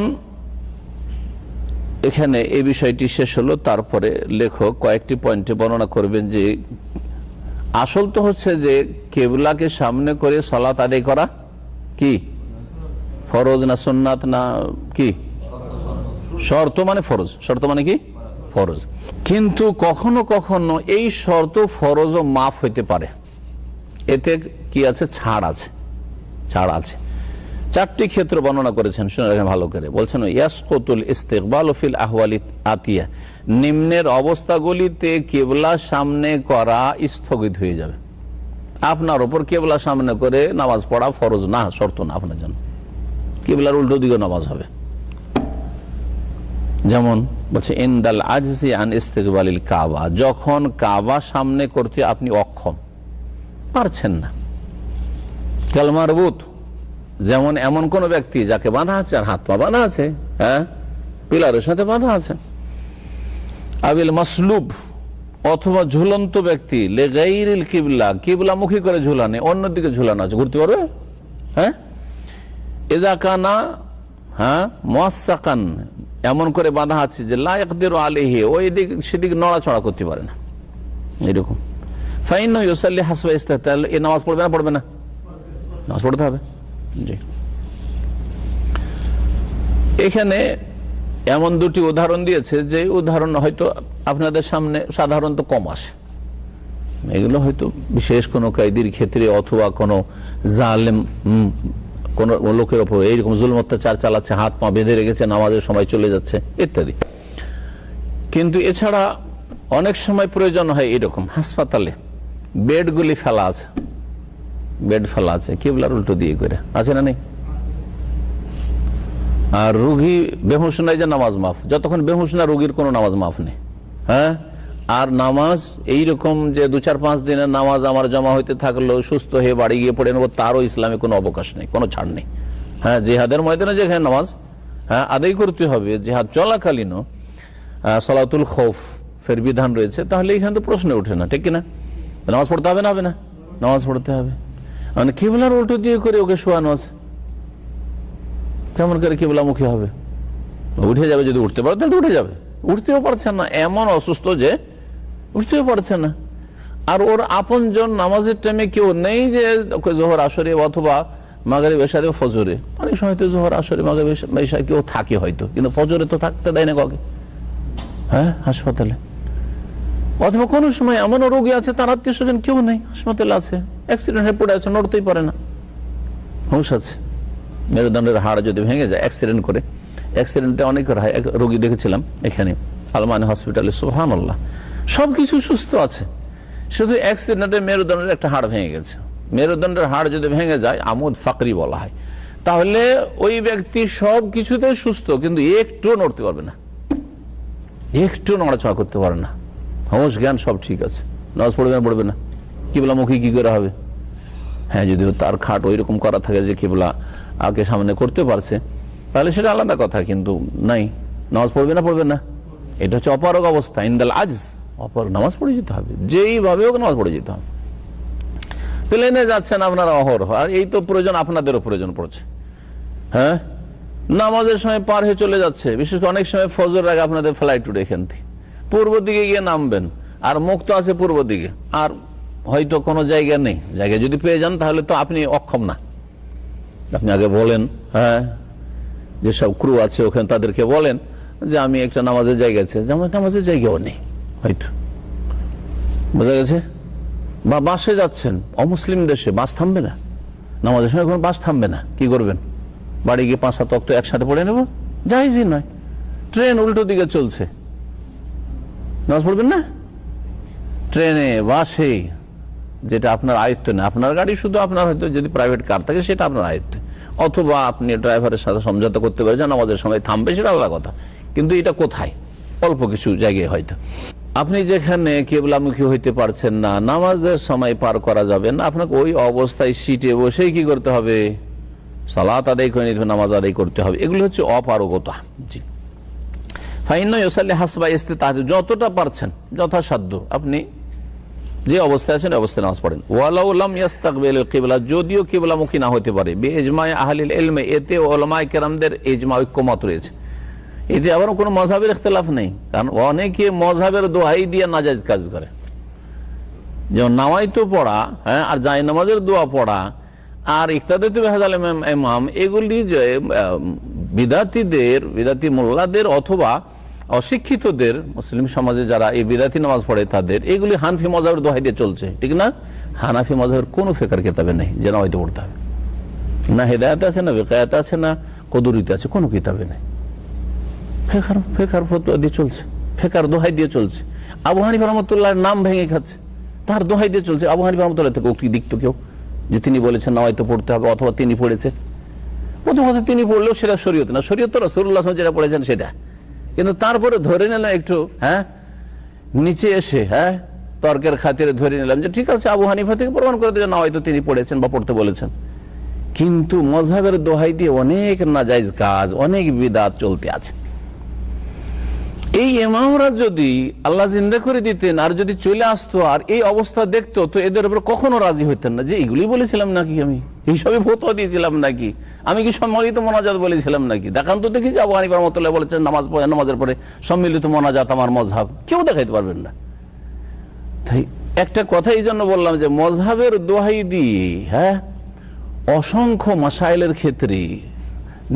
এখানে এই বিষয়টি শেষ হলো। তারপরে লেখক কয়েকটি পয়েন্টে বর্ণনা করবেন যে আসল তো হচ্ছে যে কিবলাকে সামনে করে সালাত আদায় করা কি ফরজ না সুন্নাত না কি? শর্ত মানে ফরজ, শর্ত মানে কি? ফরজ। কিন্তু কখনো কখনো এই শর্ত ফরজও মাফ হইতে পারে, এতে কি আছে? ছাড় আছে, ছাড় আছে। চারটি ক্ষেত্র বর্ণনা করেছেন, শুনে রাখেন ভালো করে। বলছেন ইয়াসকুতুল ইস্তিকবালু ফিল আহওয়ালি আতিয়া, নিম্নের অবস্থাগুলিতে কিবলা সামনে করা স্থগিত হয়ে যাবে। আপনার উপর কিবলা সামনে করে নামাজ পড়া ফরজ না, শর্ত না আপনার জন্য, কিবলার উল্টো দিকে নামাজ হবে। যেমন বলছে ইনদাল আজজি আন ইস্তিকবালিল কাবা, যখন কাবা সামনে করতে আপনি অক্ষম, পারছেন না। কাল মারবুত, যেমন এমন কোন ব্যক্তি যাকে বাঁধা আছে আর হাত পা বাঁধা আছে, হ্যাঁ, পিলারের সাথে বাঁধা আছে। আবিল মাসলুব, অথবা ঝুলন্ত ব্যক্তি, লেগাইরিল কিবলা, কিবলা মুখী করে ঝুলানে, অন্যদিকে ঝুলানো আছে, ঘুরতে পারবে, হ্যাঁ। এজা কানা, হ্যাঁ, মুআসসাকান, এমন করে বাঁধা আছে যে লা ইয়াকদিরু আলাইহি, ওই দিক সেদিক নড়াচড়া করতে পারে না, এরকম। ফাইন্নাহু ইউসাল্লি হাসবা ইস্তিতাল, এই নামাজ পড়বে না? পড়বে না, নামাজ পড়তে হবে। জি, এখানে এমন দুটি উদাহরণ দিয়েছে যে উদাহরণ হয়তো আপনাদের সামনে সাধারণত কম আসে, এগুলো হয়তো বিশেষ কোনো কায়দির ক্ষেত্রে অথবা কোনো জালেম কোন লোকের ওপর এইরকম জুলুম অত্যাচার চালাচ্ছে, হাত পা বেঁধে রেখেছে, নামাজের সময় চলে যাচ্ছে ইত্যাদি। কিন্তু এছাড়া অনেক সময় প্রয়োজন হয় এরকম, হাসপাতালে বেডগুলি ফেলা আছে, বেড ফেলা আছে কিবলার উল্টো দিয়ে করে, আছে না নেই? আর রোগী বেহুশ নাই যে নামাজ মাফ, যতক্ষণ বেহুশ না রোগীর কোনো নামাজ মাফ নেই, হ্যাঁ। আর নামাজ এইরকম যে 2-4-5 দিনের নামাজ আমার জমা হইতে থাকলো, সুস্থ হয়ে বাড়ি গিয়ে পড়ে নেবো, তারও ইসলামে কোনো অবকাশ নেই, কোনো ছাড় নেই। হ্যাঁ, জিহাদের ময়দানে যেখানে নামাজ, হ্যাঁ, আদায় করতে হবে, জিহাদ চলাকালীনও সালাতুল খৌফ ফের বিধান রয়েছে, তাহলে এখানে তো প্রশ্ন ওঠে না, ঠিক কিনা? নামাজ পড়তে হবে না? হবে না, নামাজ পড়তে হবে। মানে কিবলার উল্টো দিয়ে করে ওকে শোয়ানো আছে, কেমন করে কিবলামুখী হবে? উঠে যাবে, যদি উঠতে পারে তাহলে উঠে যাবে, উঠতেও পারছে না, এমন অসুস্থ যে উঠতেও পারছে না। আর ওর আপনজন নামাজের টাইমে কেউ নেই যে জোহর আসরে অথবা মাগরিব এশারে ফজরে, অনেক সময় তো জোহর আসরে মাগরিব এশা কেউ থাকে হয়তো, কিন্তু ফজরে তো থাকতে দেয় না কাউকে, হ্যাঁ, হাসপাতালে। অথবা কোনো সময় এমনও রোগী আছে তার আত্মীয় স্বজন কেউ নেই, হাসপাতালে আছে, অ্যাক্সিডেন্ট হয়ে পড়ে আছে, নড়তেই পারে না, হুঁশ আছে, মেরুদণ্ডের হাড় যদি ভেঙে যায় অ্যাক্সিডেন্ট করে, অ্যাক্সিডেন্টে অনেক রোগী দেখেছিলাম এখানে আলমানি হসপিটালে, সুবহানাল্লাহ, সবকিছু সুস্থ আছে, শুধু অ্যাক্সিডেন্টে মেরুদণ্ডের একটা হাড় ভেঙে গেছে। মেরুদণ্ডের হাড় যদি ভেঙে যায় আমুদ ফাকরি বলা হয়, তাহলে ওই ব্যক্তি সব কিছুতে সুস্থ কিন্তু একটু নড়তে পারবে না, একটু নড়াচড়া করতে পারে না, হোশ জ্ঞান সব ঠিক আছে, নামাজ পড়বে না পড়বে না, কিবলামুখী কি করে হবে? হ্যাঁ, যদিও তার খাট ওই রকম করা থাকে যে কিবলা আগে সামনে করতে পারছে তাহলে সেটা আলাদা কথা, কিন্তু নাই, নামাজ পড়বে না পড়বে না, এটা হচ্ছে অপারগ অবস্থা, ইনদাল আজজ, অপারগ, নামাজ পড়ে যেতে হবে, যেইভাবে হোক নামাজ পড়ে যেতে হবে। প্লেনে যাচ্ছেন আপনারা অহরহ, আর এই তো প্রয়োজন আপনাদেরও প্রয়োজন পড়ছে, হ্যাঁ, নামাজের সময় পার হয়ে চলে যাচ্ছে, বিশেষ করে অনেক সময় ফজর আগে আপনাদের ফ্লাইট উঠে এখান থেকে পূর্ব দিকে গিয়ে নামবেন, আর মুখ তো আছে পূর্ব দিকে, আর হয়তো কোনো জায়গা নেই, জায়গা যদি পেয়ে যান তাহলে তো আপনি অক্ষম না, আপনি আগে বলেন, হ্যাঁ, যেসব ক্রু আছে ওখানে তাদেরকে বলেন যে আমি একটা নামাজের জায়গা আছে, যেমন নামাজের জায়গাও নেই হয়তো, বোঝা গেছে। বা বাসে যাচ্ছেন, অমুসলিম দেশে বাস থামবে না, নামাজের সময় কোনো বাস থামবে না, কি করবেন? বাড়ি গিয়ে 5-7 ওয়াক্ত একসাথে পড়ে নেব, জায়েজই নয়। ট্রেন উল্টো দিকে চলছে, নামাজ পড়বেন না? ট্রেনে, বাসে, যেটা আপনার আয়ত্ত না, আপনার গাড়ি শুধু আপনার হয়তো যদি প্রাইভেট কার থাকে সেটা আপনার আয়ত্তে, অথবা আপনি ড্রাইভারের সাথে সমঝোতা করতে পারেন যে নামাজের সময় থামবে, সেটা আলাদা কথা, কিন্তু এটা কোথায়? অল্প কিছু জায়গায় হয়তো। আপনি যেখানে কিবলামুখী হইতে পারছেন না, নামাজের সময় পার করা যাবে না, আপনাকে ওই অবস্থায় সিটে বসেই কি করতে হবে? সালাত আদায় করে নিতে হবে, নামাজ আদায় করতে হবে। এগুলো হচ্ছে অপারগতা। জি, ফাইন্না ইউসাল্লি হাসবা ইস্তিতাআত, যতটা পারছেন যথাসাধ্য আপনি যে অবস্থায় আছেন অবস্থায় নামাজ পড়েন। ওয়ালাউ লাম ইস্তাকবিল কিবলা, যদিও কিবলামুখী না হতে পারে, বিইজমা'i আহলিল ইলম, এতে উলামায়ে কেরামদের ইজমা, ঐক্যমত রয়েছে, এতে আবার কোনো মযহাবের ইখতিলাফ নেই, কারণ অনেকে মযহাবের দোহাই দিয়ে নাজায়েজ কাজ করে, যেমন নামাইতো পড়া, হ্যাঁ, আর জায় নামাজের দোয়া পড়া, আর ইক্তাদাতু বিহাযাল ইমাম, এগুলি যে বিদাতি মোল্লাদের অথবা অশিক্ষিতদের, মুসলিম সমাজে যারা এই বিদাতি নামাজ পড়ে তাদের, এগুলি হানফি মযহাবের দোহাই দিয়ে চলছে, ঠিক না? হানাফি মযহাবের কোনো ফিকহ কিতাবে নেই যে নামাইতে পড়তে হবে, না হেদায়েত আছে, না বিকায়াত আছে, না কদুরিতে আছে, কোনো কিতাবে নেই, ফেকার ফতোয়া দিয়ে চলছে, ফেকার দোহাই দিয়ে চলছে। আবু হানিফা রাহমাতুল্লাহর নাম ভেঙে খাচ্ছে, তার দোহাই দিয়ে চলছে। আবু হানিফা রাহমাতুল্লাহ থেকে উক্তি দিক তো কেউ যে তিনি বলেছেন নামাইতে পড়তে হবে, অথবা তিনি পড়েছে, প্রথম কথা তিনি পড়লেও সেটা শরীয়ত না, শরীয়ত তো রাসূলুল্লাহ সাল্লাল্লাহু আলাইহি ওয়াসাল্লাম যেটা পড়েছেন সেটা, কিন্তু তারপরে ধরে নিলাম একটু, হ্যাঁ, নিচে এসে, হ্যাঁ, তর্কের খাতিরে ধরে নিলাম যে ঠিক আছে আবু হানিফা থেকে প্রমাণ করে দিলেন না হয়তো তিনি পড়েছেন বা পড়তে বলেছেন, কিন্তু মযহাবের দোহাই দিয়ে অনেক নাজায়েজ কাজ, অনেক বিদআত চলতে আছে। এই ইমামরা যদি আল্লাহ জিন্দা করে দিতেন আর যদি চলে আসতো আর এই অবস্থা দেখতো, তো এদের উপর কখনো রাজি হইতেন না যে এইগুলি বলেছিলাম নাকি, আমি এইসবই ফতোয়া দিয়েছিলাম নাকি, আমি কি সম্মিলিত মোনাজাত বলেছিলাম নাকি, দেখান তো দেখি যে আবু হানিফা রাহমাতুল্লাহ বলেছেন নামাজের পরে সম্মিলিত মোনাজাত আমার মযহাব, কেউ দেখাইতে পারবেন না। তাই একটা কথা এই জন্য বললাম যে মযহাবের দোহাই দিয়ে, হ্যাঁ, অসংখ্য মাসাইলের ক্ষেত্রে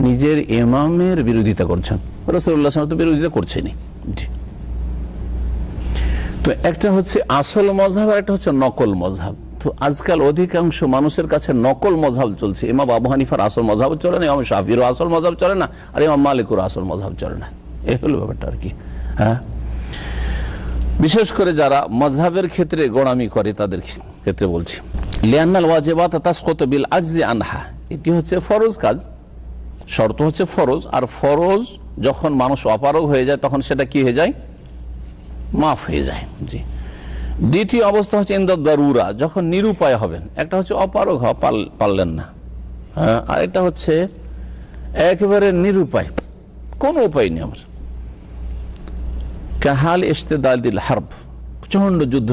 নিজের ইমামের বিরোধিতা করছেন, রাসূলুল্লাহ সাল্লাল্লাহু আলাইহি ওয়াসাল্লাম তো বিরোধিতা করছেনই। তো একটা হচ্ছে আসল মযহাব আর একটা হচ্ছে নকল মযহাব। তো আজকাল অধিকাংশ মানুষের কাছে নকল মযহাব চলছে, ইমাম আবু হানিফার আসল মযহাব চলে না, ইমাম শাফিঈর আসল মযহাব চলে না, আর ইমাম মালিকের আসল মযহাব চলে না, এই হলো ব্যাপারটা আর কি। হ্যাঁ, বিশেষ করে যারা মযহাবের ক্ষেত্রে গোড়ামি করে তাদের ক্ষেত্রে বলছি। লিআন্নাল ওয়াজিবাত তাসকুতু বিল আজজি আনহা, এটি হচ্ছে ফরজ কাজ, শর্ত হচ্ছে ফরজ, আর ফরজ যখন মানুষ অপারগ হয়ে যায় তখন সেটা কি হয়ে যায়? মাফ হয়ে যায়। জি, দ্বিতীয় অবস্থা হচ্ছে ইনদাদ দারুরা, যখন নিরুপায় হবেন, একটা হচ্ছে অপারগ হওয়া, পারলেন না, হ্যাঁ, আর এটা হচ্ছে একেবারে নিরুপায়, কোনো উপায় নেই আমার। কাহাল ইশতিদাদিল হারব, প্রচন্ড যুদ্ধ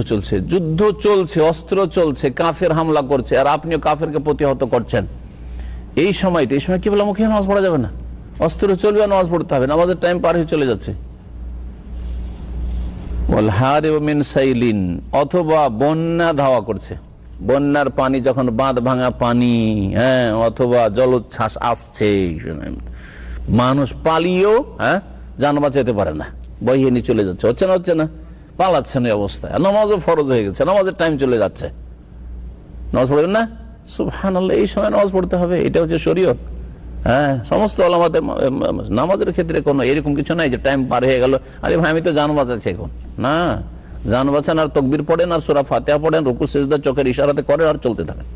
চলছে, অস্ত্র চলছে, কাফের হামলা করছে, আর আপনিও কাফেরকে প্রতিহত করছেন, এই সময় কিবলামুখী নামাজ পড়া যাবে না, অস্ত্র চলবে, নামাজ পড়তে হবে, নামাজের টাইম পার হয়ে চলে যাচ্ছে। অথবা বন্যা ধাওয়া করছে, বন্যার পানি যখন বাঁধ ভাঙা পানি, হ্যাঁ, অথবা জলোচ্ছ্বাস আসছে, মানুষ পালিয়েও, হ্যাঁ, জান বাঁচাতে পারে না, বইয়ে নিয়ে চলে যাচ্ছে, হচ্ছে না? পালাচ্ছেন এই অবস্থায়, নামাজও ফরজ হয়ে গেছে, নামাজের টাইম চলে যাচ্ছে, নামাজ পড়বেন না? সুবহানাল্লাহ, এই সময় নামাজ পড়তে হবে, এটা হচ্ছে শরীয়ত। হ্যাঁ, সমস্ত ওলামাদের নামাজের ক্ষেত্রে কোনো এরকম কিছু নাই যে টাইম পার হয়ে গেল, আরে ভাই আমি তো জান বাঁচাচ্ছি এখন। না, জান বাঁচান আর তকবির পড়েন আর সূরা ফাতিহা পড়েন, রুকু সিজদা চোখের ইশারাতে করেন আর চলতে থাকেন,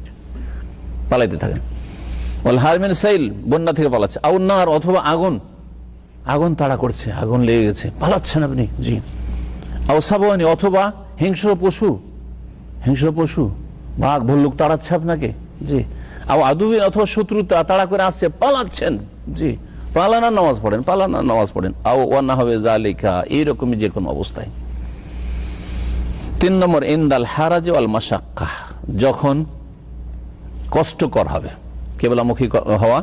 পালাইতে থাকেন। ওয়াল হারমিন সাইল, বন্যা থেকে পালাচ্ছে। আউন্নার, অথবা আগুন, আগুন তাড়া করছে, আগুন লেগে গেছে, পালাচ্ছেন আপনি। জি। আওসাবানি, অথবা হিংস্র পশু, হিংস্র পশু বাঘ ভল্লুক তাড়াচ্ছে আপনাকে। জি। আদুবিন, অথবা শত্রুতা তাড়া করে আসছে, পালাচ্ছেন। জি, পালানোর নামাজ পড়েন, পালানোর নামাজ পড়েন। ওয়ানা হবে জালিকা, এইরকমই যে কোনো অবস্থায়। 3 নম্বর, ইনদাল হারাজ ওয়াল মাশাক্কা, যখন কষ্টকর হবে, কিবলামুখী হওয়া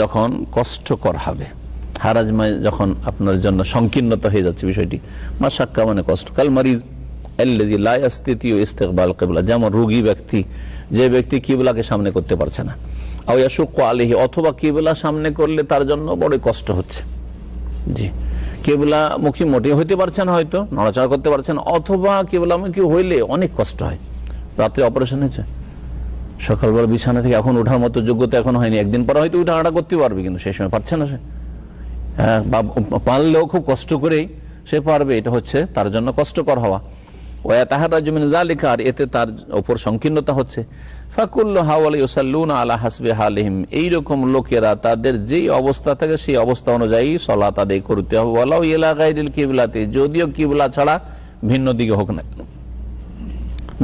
যখন কষ্টকর হবে। হারাজ মানে যখন আপনার জন্য সংকীর্ণতা হয়ে যাচ্ছে বিষয়টি, মাশাক্কা মানে কষ্ট। কাল মারিজ আল্লাযী লা ইস্তাতিউ ইস্তিকবাল কিবলা, যেমন রোগী ব্যক্তি, যে ব্যক্তি কিবলাকে সামনে করতে পারছে না। আও ইয়াশুক্কু আলাইহি, অথবা কিবলা সামনে করলে তার জন্য বড় কষ্ট হচ্ছে। জি, কিবলামুখী মোটেই হইতে পারছেন, হয়তো নড়াচড়া করতে পারছেন, অথবা কিবলামুখী হইলে অনেক কষ্ট হয়। রাতে অপারেশন হয়েছে, সকালবেলা বিছানা থেকে এখন ওঠার মতো যোগ্যতা এখন হয়নি, একদিন পরে হয়তো উঠা হাঁটা করতে পারবে, কিন্তু সেই সময় পারছে না সে। হ্যাঁ, পারলেও খুব কষ্ট করেই সে পারবে, এটা হচ্ছে তার জন্য কষ্টকর হওয়া। ওয়াতাহারাজু মিন যালিকা, আর এতে তার উপর সংকীর্ণতা হচ্ছে। ফাকুল্লু হাওয়ালা ইউসাল্লুনা আলা হাসবি হালিহিম, এইরকম লোকেরা তাদের যেই অবস্থা থাকে সেই অবস্থা অনুযায়ী সালাত আদায় করতে হবে। ওয়ালাউ ইলা গায়রিল কিবলাতি, যদিও কিবলা ছাড়া ভিন্ন দিকে হোক না কেন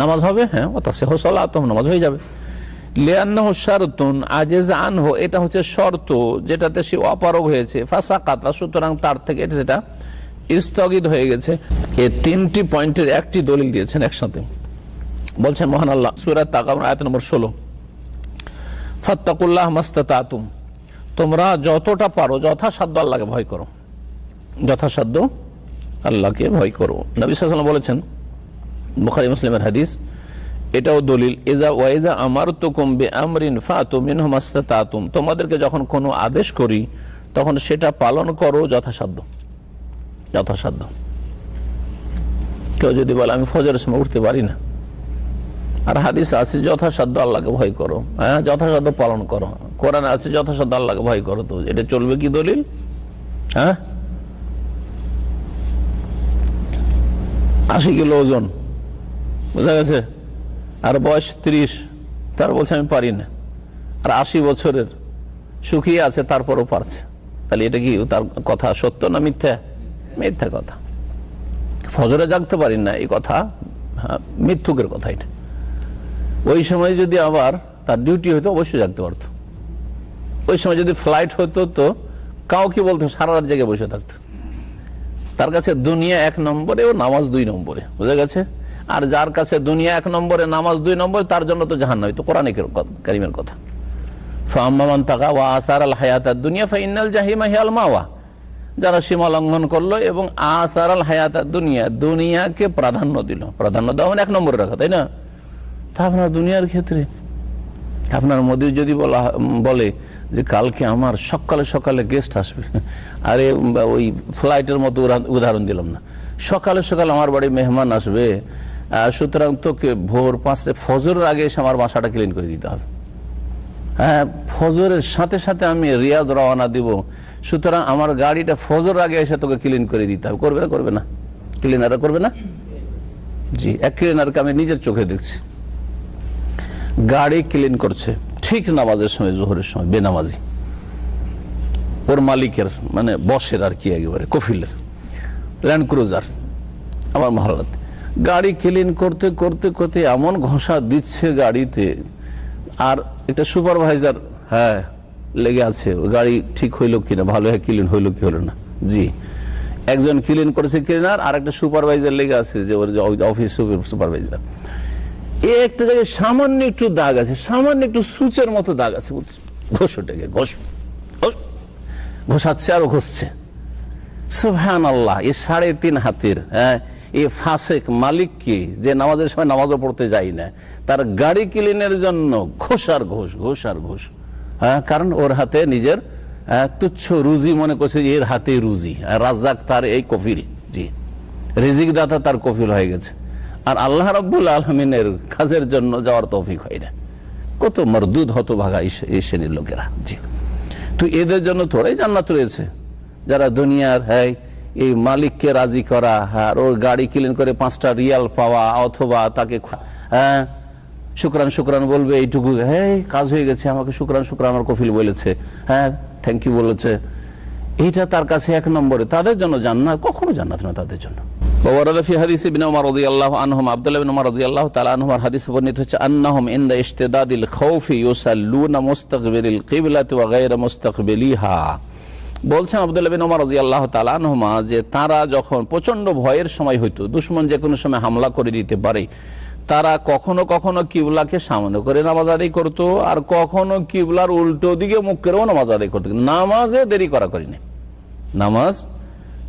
নামাজ হবে। হ্যাঁ, ওয়াতাসিহু সালাতুহুম, নামাজ হয়ে যাবে। লিআন্নাহু শারতুন আজিজা আনহু, এটা হচ্ছে শর্ত যেটাতে সে অপারগ হয়েছে। ফাসাকাতা, সুতরাং তার থেকে এটা সেটা স্থগিত হয়ে গেছে। এই 3টি পয়েন্টের একটি দলিল দিয়েছেন একসাথে। বলছেন মহান আল্লাহ সূরা তাগাবুন আয়াত নম্বর 16, ফাত্তাকুল্লাহ মাস্তাতাতুম, তোমরা যতটা পারো যথাসাধ্য আল্লাহকে ভয় করো, যথাসাধ্য আল্লাহকে ভয় করো। নবী সাল্লাল্লাহু আলাইহি ওয়াসাল্লাম বলেছেন, বুখারী মুসলিমের হাদিস, এটাও দলিল, ইযা ওয়াইদা আমারতুকুম বিআমরিন ফাতু মিনহু মাস্তাতাতুম, তোমাদেরকে যখন কোনো আদেশ করি তখন সেটা পালন করো যথাসাধ্য, যথাসাধ্য। কেউ যদি বলে আমি ফজরের সময় উঠতে পারি না, আর হাদিস আছে যথাসাধ্য আল্লাহকে ভয় করো, হ্যাঁ যথাসাধ্য পালন করো, কোরআনে আছে যথাসাধ্য আল্লাহকে ভয় করো, তো এটা চলবে কি দলিল? হ্যাঁ, 80 কিলো ওজন, বোঝা গেছে, আর বয়স 30, তার বলছে আমি পারি না, আর 80 বছরের শুকিয়ে আছে তারপরও পারছে, তাহলে এটা কি তার কথা সত্য না মিথ্যা? মিথ্যা কথা। ফজরে জাগতে পারি না এই কথা মিথ্যুকের কথা। এটা ওই সময় যদি আবার তার ডিউটি হইতো অবশ্যই জাগতে পারতো, ওই সময় যদি ফ্লাইট হতো তো কাউকে বলতো সারা রাত জেগে বসে থাকতো। তার কাছে দুনিয়া 1 নম্বরে ও নামাজ 2 নম্বরে, বুঝা গেছে। আর যার কাছে দুনিয়া 1 নম্বরে নামাজ 2 নম্বরে, তার জন্য তো জাহান্নাম। তো কোরআন কারীমের কথা, ফাআম্মান তাগা ওয়া আসারাল হায়াতাদ দুনিয়া ফাইনাল জাহিমা হিয়াল মাওয়া, যারা সীমা লঙ্ঘন করলো এবং আসারাল হায়াতাদ দুনিয়া, দুনিয়াকে প্রাধান্য দিল। প্রাধান্য দেওয়া মানে 1 নম্বরে রাখা, তাই না? তা আপনার দুনিয়ার ক্ষেত্রে আপনার মোদি যদি বলে যে কালকে আমার সকালে সকালে গেস্ট আসবে, আরে ওই ফ্লাইটের মতো উদাহরণ দিলাম না, সকালে সকালে আমার বাড়ি মেহমান আসবে, সুতরাং তোকে ভোর 5টায় ফজরের আগে এসে আমার বাসাটা ক্লিন করে দিতে হবে। হ্যাঁ, ফজরের সাথে সাথে আমি রিয়াদ রওনা দিব, সুতরাং আমার গাড়িটা ফজর আগে এসে তোকে ক্লিন করে দিতে হবে। করবে না? করবে না? ক্লিনাররা করবে না? জি, এক ক্লিনারকে আমি নিজের চোখে দেখছি, গাড়ি ক্লিন করছে ঠিক নামাজের সময়, জোহরের সময়, বেনামাজি, ওর মালিকের মানে বসের আর কি একেবারে কফিলের ল্যান্ড ক্রুজার আমার মহল্লাতে, গাড়ি ক্লিন করতে করতে করতে এমন ঘষা দিচ্ছে গাড়িতে, আর একটা সুপারভাইজার হ্যাঁ লেগে আছে গাড়ি ঠিক হইলো কিনা, ভালো হয়ে ক্লিন হইলো কি হলো না। জি, একজন ক্লিন করেছে ক্লিনার, আর একটা সুপারভাইজার লেগে আছে, যে ওর অফিস সুপারভাইজার। একটা জায়গায় সামান্য একটু দাগ আছে, সামান্য একটু সূচের মতো দাগ আছে, ঘষোটাকে ঘষাচ্ছে আর ঘষছে। সুবহানাল্লাহ, এই 3.5 হাতের এই ফাসেক মালিককে, যে নামাজের সময় নামাজও পড়তে যায় না, তার গাড়ি ক্লিনের জন্য ঘোষ আর ঘোষ। হ্যাঁ, কারণ ওর হাতে নিজের তুচ্ছ রুজি মনে করছে, এর হাতে রুজি, রাজ্জাক তার এই কফিল। জি, রিজিক দাতা তার কফিল হয়ে গেছে, আর আল্লাহ রাব্বুল আলামিনের কাজের জন্য যাওয়ার তৌফিক হয় না। কত মরদুদ হতভাগা এই শ্রেণীর লোকেরা। জি, তো এদের জন্য থোড়াই জান্নাত রয়েছে। যারা দুনিয়ার এই মালিককে রাজি করা, আর ওর গাড়ি ক্লিন করে 5টা রিয়াল পাওয়া, অথবা তাকে শুকরান শুকরান বলবে, এইটুকু কাজ হয়ে গেছে, আমাকে শুকরান শুকরান আমার কফিল বলেছে, থ্যাংক ইউ বলেছে, এইটা তার কাছে 1 নম্বরে। তাদের জন্য জান্নাত কখনো জান্নাত না তাদের জন্য। বলছেন আব্দুল্লাহ বিন ওমর রাদিয়াল্লাহু তাআলা আনহুমা যে তারা যখন প্রচন্ড ভয়ের সময় হইতো, দুশমন যে কোনো সময় হামলা করে দিতে পারে, তারা কখনো কখনো কিবলাকে সামনে করে নামাজ আদায় করতো, আর কখনো কিবলার উল্টো দিকে মুখ করেও নামাজ আদায় করতো। নামাজে দেরি করা করিনি, নামাজ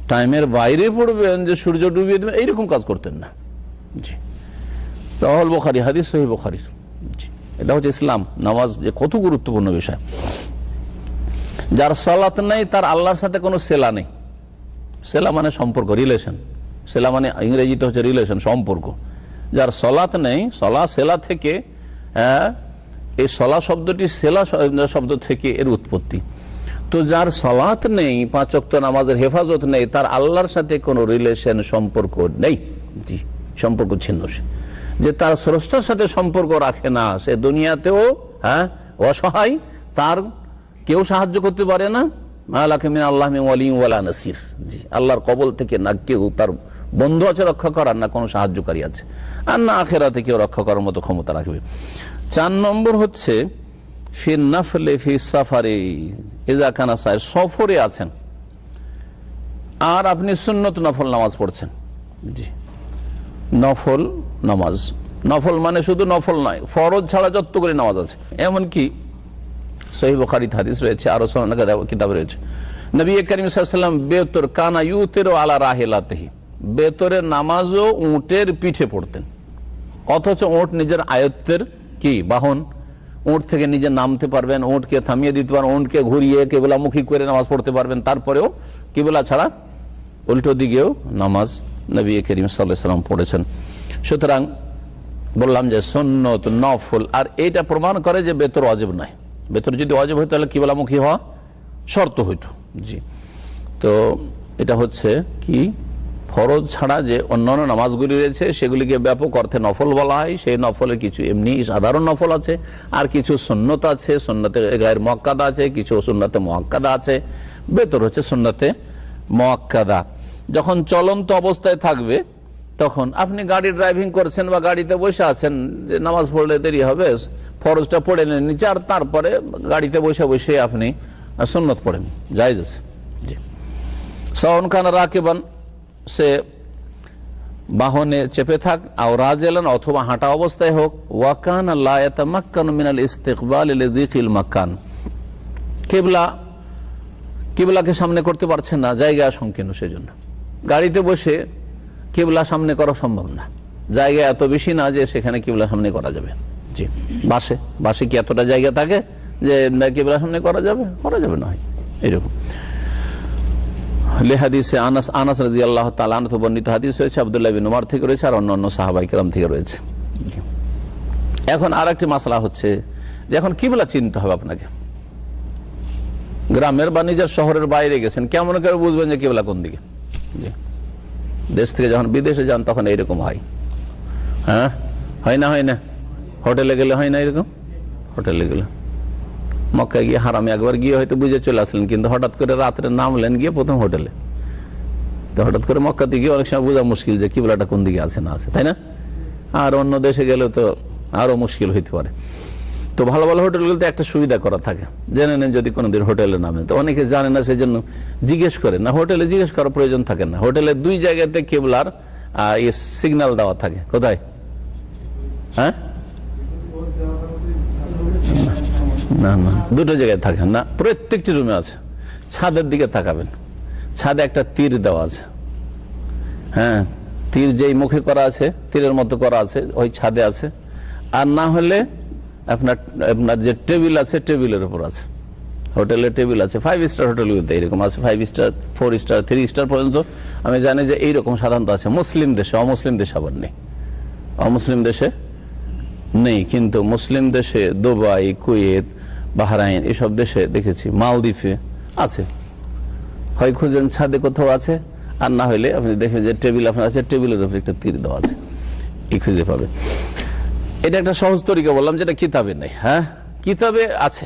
টাইমের বাইরে পড়বেন যে সূর্য ডুবিয়ে দেবেন, এইরকম কাজ করতেন না। জি, সহিহ বুখারী হাদিস, সহিহ বুখারী। জি, এটা হচ্ছে ইসলাম। নামাজ যে কত গুরুত্বপূর্ণ বিষয়। যার সালাত নেই তার আল্লাহর সাথে কোনো সেলা নেই। সেলা মানে সম্পর্ক, রিলেশন। সেলা মানে ইংরেজিতে হচ্ছে রিলেশন, সম্পর্ক। যার সলাত নেই, সেলা থেকে, এই সলা শব্দটি সেলা শব্দ থেকে এর উৎপত্তি। তো যার সলাত নেই, 5 ওয়াক্ত নামাজের হেফাজত নেই, তার আল্লাহর সাথে কোনো রিলেশন, সম্পর্ক নেই। জি, সম্পর্ক ছিন্ন। সে যে তার স্রষ্টার সাথে সম্পর্ক রাখে না, সে দুনিয়াতেও অসহায়, তার কেউ সাহায্য করতে পারে না। জি, আল্লাহর কবল থেকে না কেউ তার বন্ধু আছে রক্ষা করার, না কোনো সাহায্যকারী আছে, আর না আখিরাতে কেউ রক্ষা করার মতো ক্ষমতা রাখবে। 4 নম্বর হচ্ছে ফির নাফলে ফি সাফারে ইযা কানা সাইর, সফরে আছেন আর আপনি সুন্নত নফল নামাজ পড়ছেন। জি, নফল নামাজ, নফল মানে শুধু নফল নয়, ফরজ ছাড়া যতগুলি নামাজ আছে। এমনকি সহিহ বুখারীতে হাদিস রয়েছে, আরো কিতাবে রয়েছে, নবী করিম সাল্লাল্লাহু আলাইহি ওয়াসাল্লাম বেতর কানা ইউতিরু আলা রাহিলাতিহি, বেতরের নামাজও উটের পিঠে পড়তেন। অথচ উট নিজের আয়ত্তের কি বাহন, উট থেকে নিজে নামতে পারবেন, উটকে থামিয়ে দিতে পারবেন, উটকে ঘুরিয়ে কিবলামুখী করে নামাজ পড়তে পারবেন, তারপরেও কিবলা ছাড়া উল্টো দিকেও নামাজ নবী করিম সাল্লাল্লাহু আলাইহি ওয়াসাল্লাম পড়েছেন। সুতরাং বললাম যে সুন্নত নফল, আর এইটা প্রমাণ করে যে বেতর ওয়াজিব নয়। বেতর যদি ওয়াজিব হইতো তাহলে কিবলামুখী হওয়া শর্ত হইতো। জি, তো এটা হচ্ছে কি, ফরজ ছাড়া যে অন্যান্য নামাজগুলি রয়েছে সেগুলিকে ব্যাপক অর্থে নফল বলা হয়। সেই নফলের কিছু এমনি সাধারণ নফল আছে, আর কিছু সুন্নত আছে, সুন্নতে গায়ের মুআক্কাদা আছে, কিছু সুন্নতে মুআক্কাদা আছে। বেতর হচ্ছে সুন্নতে মুআক্কাদা। যখন চলন্ত অবস্থায় থাকবে, তখন আপনি গাড়ি ড্রাইভিং করছেন বা গাড়িতে বসে আছেন, যে নামাজ পড়লে দেরি হবে, ফরজটা পড়ে নেন নিচে, আর তারপরে গাড়িতে বসে বসে আপনি সুন্নত পড়েন, জায়েজ আছে। জি, সাওয়ান কানা রাকিবান, সে বাহনে চেপে থাক, আও রাজিলান, অথবা হাঁটা অবস্থায় হোক, ওয়া কানা লা ইয়াতামাক্কানু মিনাল ইস্তিকবাল লিযিকিল মাকান, কিবলাকে সামনে করতে পারছেন না, জায়গা সংকীর্ণ, সেজন্য গাড়িতে বসে কিবলা সামনে করা সম্ভব না, জায়গা এত বেশি না যে সেখানে কিবলা সামনে করা যাবে। জি, বাসে কি এতটা জায়গা থাকে যে কিবলা সামনে করা যাবে? করা যাবে না, এরকম। হাদিসে আনাস রাদিয়াল্লাহু তাআলা আনহু বর্ণিত হাদিস রয়েছে, আব্দুল্লাহ বিন উমর থেকে রয়েছে, আর অন্যান্য সাহাবায়ে কেরাম থেকে রয়েছে। এখন আরেকটি মাসলা হচ্ছে যে এখন কিবলা চিনতে হবে আপনাকে। গ্রামের বা নিজের শহরের বাইরে গেছেন, কেমন করে বুঝবেন যে কিবলা কোন দিকে? জি, দেশ থেকে যখন বিদেশে যান তখন এইরকম হয়। হয় না? হোটেলে গেলে হয় না এরকম? হোটেলে গেলে, মক্কায় গিয়ে হারামে একবার গিয়ে হয়তো বুঝে চলে আসলেন, কিন্তু হঠাৎ করে রাত্রে নামলেন গিয়ে প্রথম হোটেলে, তো হঠাৎ করে মক্কাতে গিয়ে অনেক সময় বোঝা মুশকিল যে কিবলাটা কোন দিকে আছে না আছে, তাই না? আর অন্য দেশে গেলে তো আরো মুশকিল হইতে পারে। তো ভালো ভালো হোটেলগুলোতে একটা সুবিধা করা থাকে, জেনে নেন যদি কোনোদিন হোটেলে নামেন। তো অনেকে জানে না, সেই জন্য জিজ্ঞেস করেন না, হোটেলে জিজ্ঞেস করার প্রয়োজন থাকে না। হোটেলে 2 জায়গাতে কিবলার সিগন্যাল দেওয়া থাকে। কোথায়? না, 2টো জায়গায় থাকে না, প্রত্যেকটি রুমে আছে। ছাদের দিকে তাকাবেন, ছাদে একটা তীর দেওয়া আছে। তীর যেই মুখে করা আছে, তীরের মতো করা আছে, ওই ছাদে আছে। আর না হলে আপনার যে টেবিল আছে, টেবিলের উপর আছে। হোটেলের টেবিল আছে, 5 স্টার হোটেলগুলোতে এরকম আছে, 5 স্টার, 4 স্টার, 3 স্টার পর্যন্ত আমি জানি যে এইরকম সাধারণত আছে। মুসলিম দেশে, অমুসলিম দেশে আবার নেই, অমুসলিম দেশে নেই। কিন্তু মুসলিম দেশে দুবাই, কুয়েত, বাহরাইন এসব দেশে দেখেছি, মালদ্বীপে আছে। হয় খুঁজেন ছাদে কোথাও আছে, আর না হলে আপনি দেখবেন যে টেবিল আপনার আছে, টেবিলের উপরে একটা তীর দেওয়া আছে, এই খুঁজে পাবে। এটা একটা সহজ তরিকা বললাম, যেটা কিতাবে নেই। হ্যাঁ, কিতাবে আছে।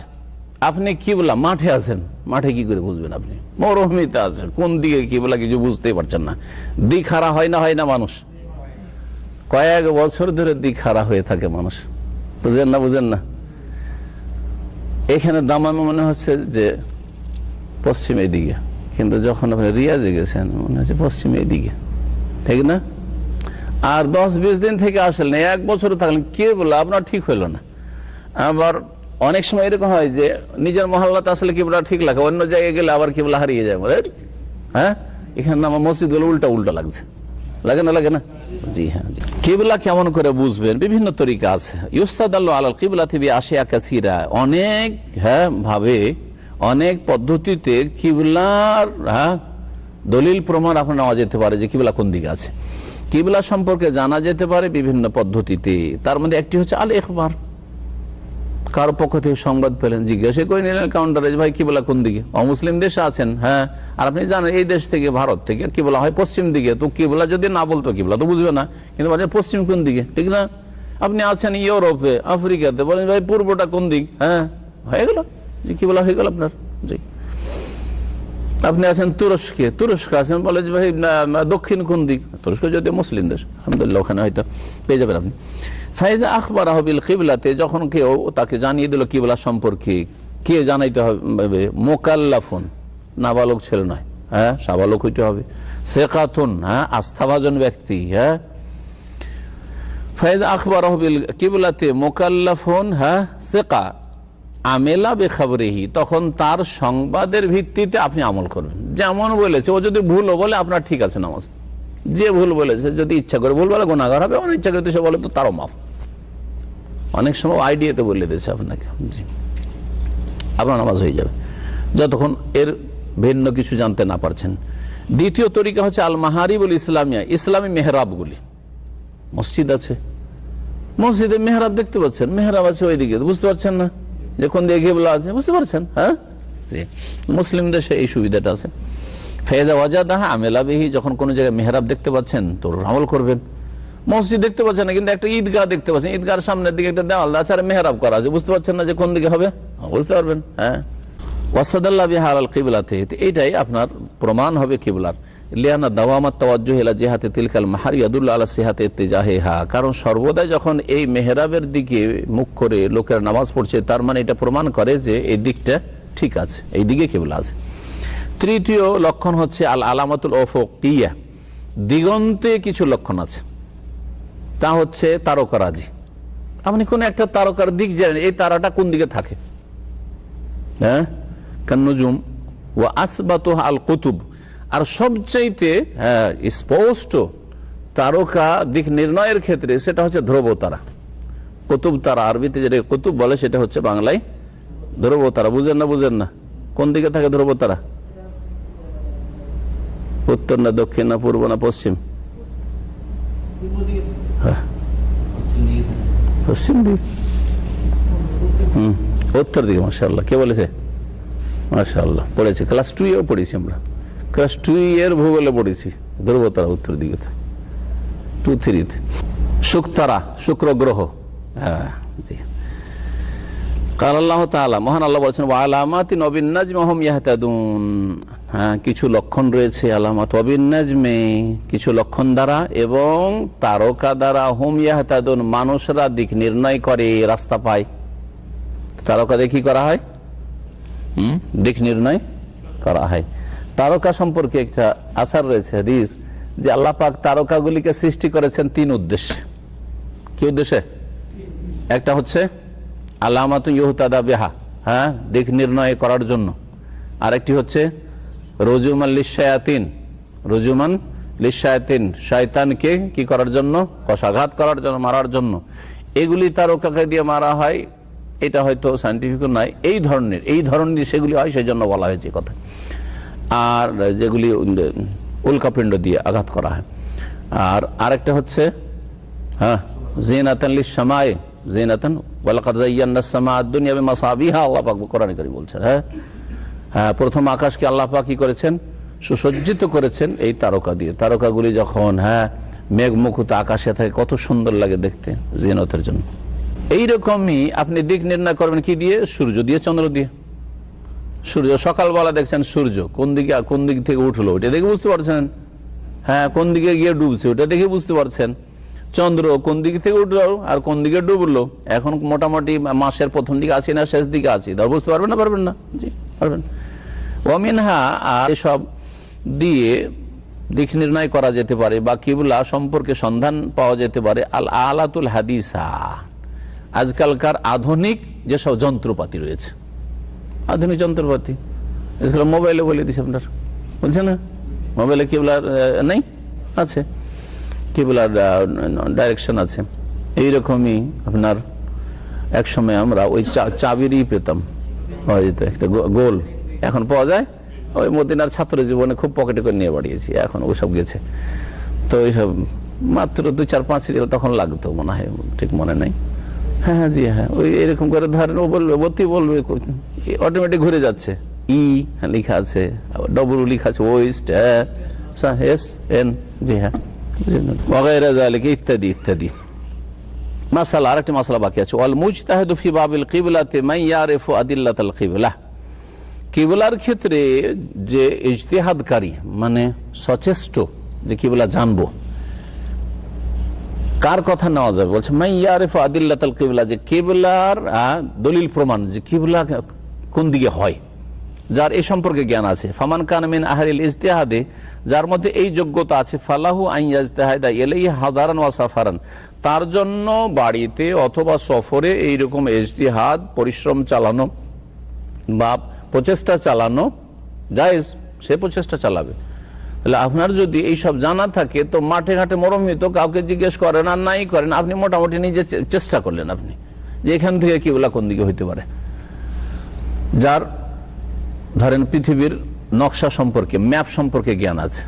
আপনি কিবলা মাঠে আছেন, মাঠে কি করে বুঝবেন? আপনি মরুভূমিতে আছেন, কোন দিকে কিবলা কিছু বুঝতেই পারছেন না। দিক হারা হয় না মানুষ? কয়েক বছর ধরে দিক হারা হয়ে থাকে মানুষ, বুঝেন না। এখানে দামামে মনে হচ্ছে যে পশ্চিমের দিকে, কিন্তু যখন আপনি রিয়াজে গেছেন মনে হচ্ছে পশ্চিমের দিকে, ঠিক না? আর 10-20 দিন থেকে আসলেন, 1 বছর থাকলেন, কে বলে আপনার ঠিক হইল না। আবার অনেক সময় এরকম হয় যে নিজের মহল্লাতে আসলে কিবলা ঠিক লাগে, অন্য জায়গায় গেলে আবার কিবলা হারিয়ে যায়। হ্যাঁ, এখানে আমার মসজিদ গুলো উল্টা লাগছে, লাগে না? জি হ্যাঁ। কিবলা কেমন করে বুঝবেন? বিভিন্ন তরিকা আছে। ইউস্তাদাল্লু আলাল কিবলাতি বিআশিয়া কাসীরা, অনেক ভাবে, অনেক পদ্ধতিতে কিবলার দলিল প্রমাণ আপনার নেওয়া যেতে পারে যে কিবলা কোন দিকে আছে। কিবলা সম্পর্কে জানা যেতে পারে বিভিন্ন পদ্ধতিতে। তার মধ্যে একটি হচ্ছে আল ইখবার, কারো পক্ষ থেকে সংবাদ পেলেন, জিজ্ঞাসা করে নিলেন কাউন্টারে, ভাই কিবলা কোন দিকে? অমুসলিম দেশে আছেন, হ্যাঁ, আর আপনি জানেন এই দেশ থেকে, ভারত থেকে কিবলা হয় পশ্চিম দিকে। তো কিবলা যদি না বলতো, কিবলা তো বুঝবে না, কিন্তু বলে পশ্চিম কোন দিকে, ঠিক না? আপনি আছেন ইউরোপে, আফ্রিকাতে, বলেন ভাই পূর্বটা কোন দিক? হ্যাঁ, হয়ে গেল, কিবলা হয়ে গেল আপনার। জি। আপনি আছেন তুরস্কে আছেন, বলে যে ভাই দক্ষিণ কোন দিক? তুরস্ক যদি মুসলিম দেশ, আলহামদুলিল্লাহ, ওখানে হয়তো পেয়ে যাবেন আপনি। ফাইদা আখবারাহু বিল কিবলাতে, যখন কেউ তাকে জানিয়ে দিল কিবলা সম্পর্কে, কে জানাইতে হবে? মুকাল্লাফুন, নাবালক ছেলে নয়, হ্যাঁ, সাবালক হইতে হবে। সেকাতুন, হ্যাঁ, আস্থাভাজন ব্যক্তি। হ্যাঁ, ফাইদা আখবারাহু বিল কিবলাতে মুকাল্লাফুন, হ্যাঁ, সেকা আমেলা বেখবরিহি, তখন তার সংবাদের ভিত্তিতে আপনি আমল করবেন। যেমন বলেছে, ও যদি ভুলও বলে আপনার ঠিক আছে নামাজ। যে ভুল বলেছে, যদি ইচ্ছা করে ভুল বলে গুনাহগার হবে, অনেক ইচ্ছা করে সে বলে তো তারও মাফ। অনেক সময় আইডিয়াতে বলে দিয়েছে আপনাকে, জি, আপনার নামাজ হয়ে যাবে, যতক্ষণ এর ভিন্ন কিছু জানতে না পারছেন। দ্বিতীয় তরিকা হচ্ছে আল মাহারিবুল ইসলামিয়া, ইসলামী মেহরাবগুলি। মসজিদ আছে, মসজিদে মেহরাব দেখতে পাচ্ছেন, মেহরাব আছে ওইদিকে, বুঝতে পারছেন না যে কোন দিকে কিবলা আছে, বুঝতে পারছেন? হ্যাঁ, জি, মুসলিম দেশে এই সুবিধাটা আছে। ফায়দা ওয়াজাদাহা আমেলা বিহি, যখন কোন জায়গায় মেহরাব দেখতে পাচ্ছেন তো আমল করবেন। মসজিদ দেখতে পাচ্ছেন না, কিন্তু একটা ঈদগাহ দেখতে পাচ্ছেন, ঈদগাহর সামনের দিকে একটা দেওয়াল আছে আর মেহরাব করা আছে, বুঝতে পারছেন না যে কোন দিকে হবে? বুঝতে পারবেন। হ্যাঁ, ওয়াসাদাল্লাহ বিহা আলাল কিবলাতে, এইটাই আপনার প্রমাণ হবে কিবলার। লিয়ানা দাওয়ামাত তাওয়াজ্জুহ ইলা জিহাতি তিলকাল মাহার ইয়াদুল্লু আলা সিহাতি ইত্তিজাহিহা, কারণ সর্বদা যখন এই মেহরাবের দিকে মুখ করে লোকের নামাজ পড়ছে, তার মানে এটা প্রমাণ করে যে এই দিকটা ঠিক আছে, এই দিকে কিবলা আছে। তৃতীয় লক্ষণ হচ্ছে আল আলামাতুল উফুকিয়া, দিগন্তে কিছু লক্ষণ আছে, তা হচ্ছে তারকারাজি। আপনি কোন একটা তারকার দিক জানেন, এই তারাটা কোন দিকে থাকে, হ্যাঁ, কান্নুজুম ওয়া আসবাতুহা আল কুতুব, আর সবচাইতে স্পষ্ট তারকা দিক নির্ণয়ের ক্ষেত্রে সেটা হচ্ছে ধ্রুব তারা, কুতুব তারা। আরবিতে যেটা কুতুব বলে সেটা হচ্ছে বাংলায় ধ্রুব তারা। বুঝেন না? কোন দিকে থাকে ধ্রুব তারা? উত্তর না দক্ষিণ না পূর্ব না পশ্চিম? পশ্চিম দিক, উত্তর দিকে। মাশাআল্লাহ, কে বলেছে? মাশাআল্লাহ, পড়েছি, ক্লাস 2-এও পড়েছি আমরা, ক্লাস 2 এর ভূগোলে পড়েছি, ধ্রুব তারা উত্তর দিকে থাকে, 2-3-তে। শুকতারা, শুক্র গ্রহ। হ্যাঁ, জি। কাল আল্লাহ তাআলা, মহান আল্লাহ বলেছেন, ওয়া আলামাতিন ওয়া বিন-নাজমি হুম ইয়াহতাদুন, হ্যাঁ, কিছু লক্ষণ রয়েছে, আলামাত ওয়া বিন-নাজমি, কিছু লক্ষণ দ্বারা এবং তারকা দ্বারা, হুম ইয়াহতাদুন, মানুষরা দিক নির্ণয় করে, রাস্তা পায়। তারকা দিয়ে কি করা হয়? দিক নির্ণয় করা হয়। তারকা সম্পর্কে একটা আসার রয়েছে, হাদিস, যে আল্লাহ পাক তারকাগুলিকে সৃষ্টি করেছেন 3 উদ্দেশ্যে। কি উদ্দেশ্যে? একটা হচ্ছে আলামাতু ইউহতাদা বিহা, হ্যাঁ, দিক নির্ণয় করার জন্য। আরেকটি হচ্ছে রুজুমান লিশায়াতিন, রুজুমান লিশায়াতিন, শয়তানকে কি করার জন্য? কষাঘাত করার জন্য, মারার জন্য। এগুলি তারকাকে দিয়ে মারা হয় এটা হয়তো সায়েন্টিফিক নয়, এই ধরনের সেগুলি হয়, সেই জন্য বলা হয়েছে কথা। আর যেগুলি উল্কাপিণ্ড দিয়ে আঘাত করা হয়। আর আরেকটা হচ্ছে হ্যাঁ জিনাতান লিস-সামায়ে জিনাতান ওয়া লাকাদ যায়্যানাস সামাআদ দুনিয়া বিমাসাবিহা, আল্লাহ পাক কোরআনে কারীম বলছেন। হ্যাঁ, প্রথম আকাশকে আল্লাহ পাক কি করেছেন? সুসজ্জিত করেছেন এই তারকা দিয়ে। তারকাগুলি যখন মেঘমুকুত আকাশে থাকে কত সুন্দর লাগে দেখতে, জিনতের জন্য। এইরকমই আপনি দিক নির্ণয় করবেন কি দিয়ে? সূর্য দিয়ে, চন্দ্র দিয়ে। সূর্য সকালবেলা দেখছেন সূর্য কোন দিক থেকে উঠলো ওটা দেখে বুঝতে পারছেন। হ্যাঁ, কোন দিকে গিয়ে ডুবছে ওটা দেখে বুঝতে পারছেন। চন্দ্র কোন দিক থেকে উঠলো আর কোন দিকে ডুবলো, এখন মোটামুটি মাসের প্রথম দিকে আছি না শেষ দিকে আছি, তার বুঝতে পারবেন না? পারবেন না? জি পারবেন। ওয়ামিনহা, আর এসব দিয়ে দিক নির্ণয় করা যেতে পারে বা কিবলা সম্পর্কে সন্ধান পাওয়া যেতে পারে আল আলাতুল হাদিসা, আজকালকার আধুনিক যেসব যন্ত্রপাতি রয়েছে, আধুনিক যন্ত্রপাতি, মোবাইলে বলে দিচ্ছে আপনার, বলছে না মোবাইলে কিবলার নেই, আছে কিবলার ডাইরেকশন আছে। এইরকমই আপনার এক সময় আমরা ওই চাবিরই পেতাম, হয়তো একটা গোল, এখন পাওয়া যায়। ওই মদিনার ছাত্র জীবনে খুব পকেটে করে নিয়ে বাড়িয়েছি, এখন ওসব গেছে। তো এইসব মাত্র 2-4-5 রিয়াল তখন লাগতো মনে হয়, ঠিক মনে নাই। হ্যাঁ জি হ্যাঁ, ওই এরকম করে ধরেন ও বলবে, বলতে বলবে, অটোমেটিক ঘুরে যাচ্ছে। ই লেখা আছে, ডব্লু লেখা আছে, ওয়েস্ট এস এন, জি হ্যাঁ, ইত্যাদি ইত্যাদি। মাসালা, আরেকটি মাসালা বাকি আছে, ওয়াল মুজতাহিদু ফি বাবিল কিবলাতি মান ইয়ারিফু আদিল্লাতাল কিবলা। কিবলার ক্ষেত্রে যে ইজতিহাদকারী, মানে সচেষ্ট যে কিবলা জানবো, কার কথা নেওয়া যাবে? বলছে মান ইয়ারিফু আদিল্লাতাল কিবলা, যে কিবলার দলিল প্রমাণ, যে কিবলা কোন দিকে হয়, যার এই সম্পর্কে জ্ঞান আছে। ফামান কান মিন আহলিল ইজতিহাদে, যার মধ্যে এই যোগ্যতা আছে, ফালাহু আন ইয়াজতাহিদা ইলাইহি হাদারান ওয়া সাফারান, তার জন্য বাড়িতে অথবা সফরে এইরকম ইজতিহাদ পরিশ্রম চালানো বা প্রচেষ্টা চালানো জায়েজ, সে প্রচেষ্টা চালাবে। তাহলে আপনার যদি এই সব জানা থাকে, তো মাঠে ঘাটে মরমিত কাউকে জিজ্ঞেস করেন আর নাই করেন, আপনি মোটামুটি নিজে চেষ্টা করলেন আপনি যে এখান থেকে কিবলা কোন দিকে হইতে পারে। যার ধরেন পৃথিবীর নকশা সম্পর্কে, ম্যাপ সম্পর্কে জ্ঞান আছে,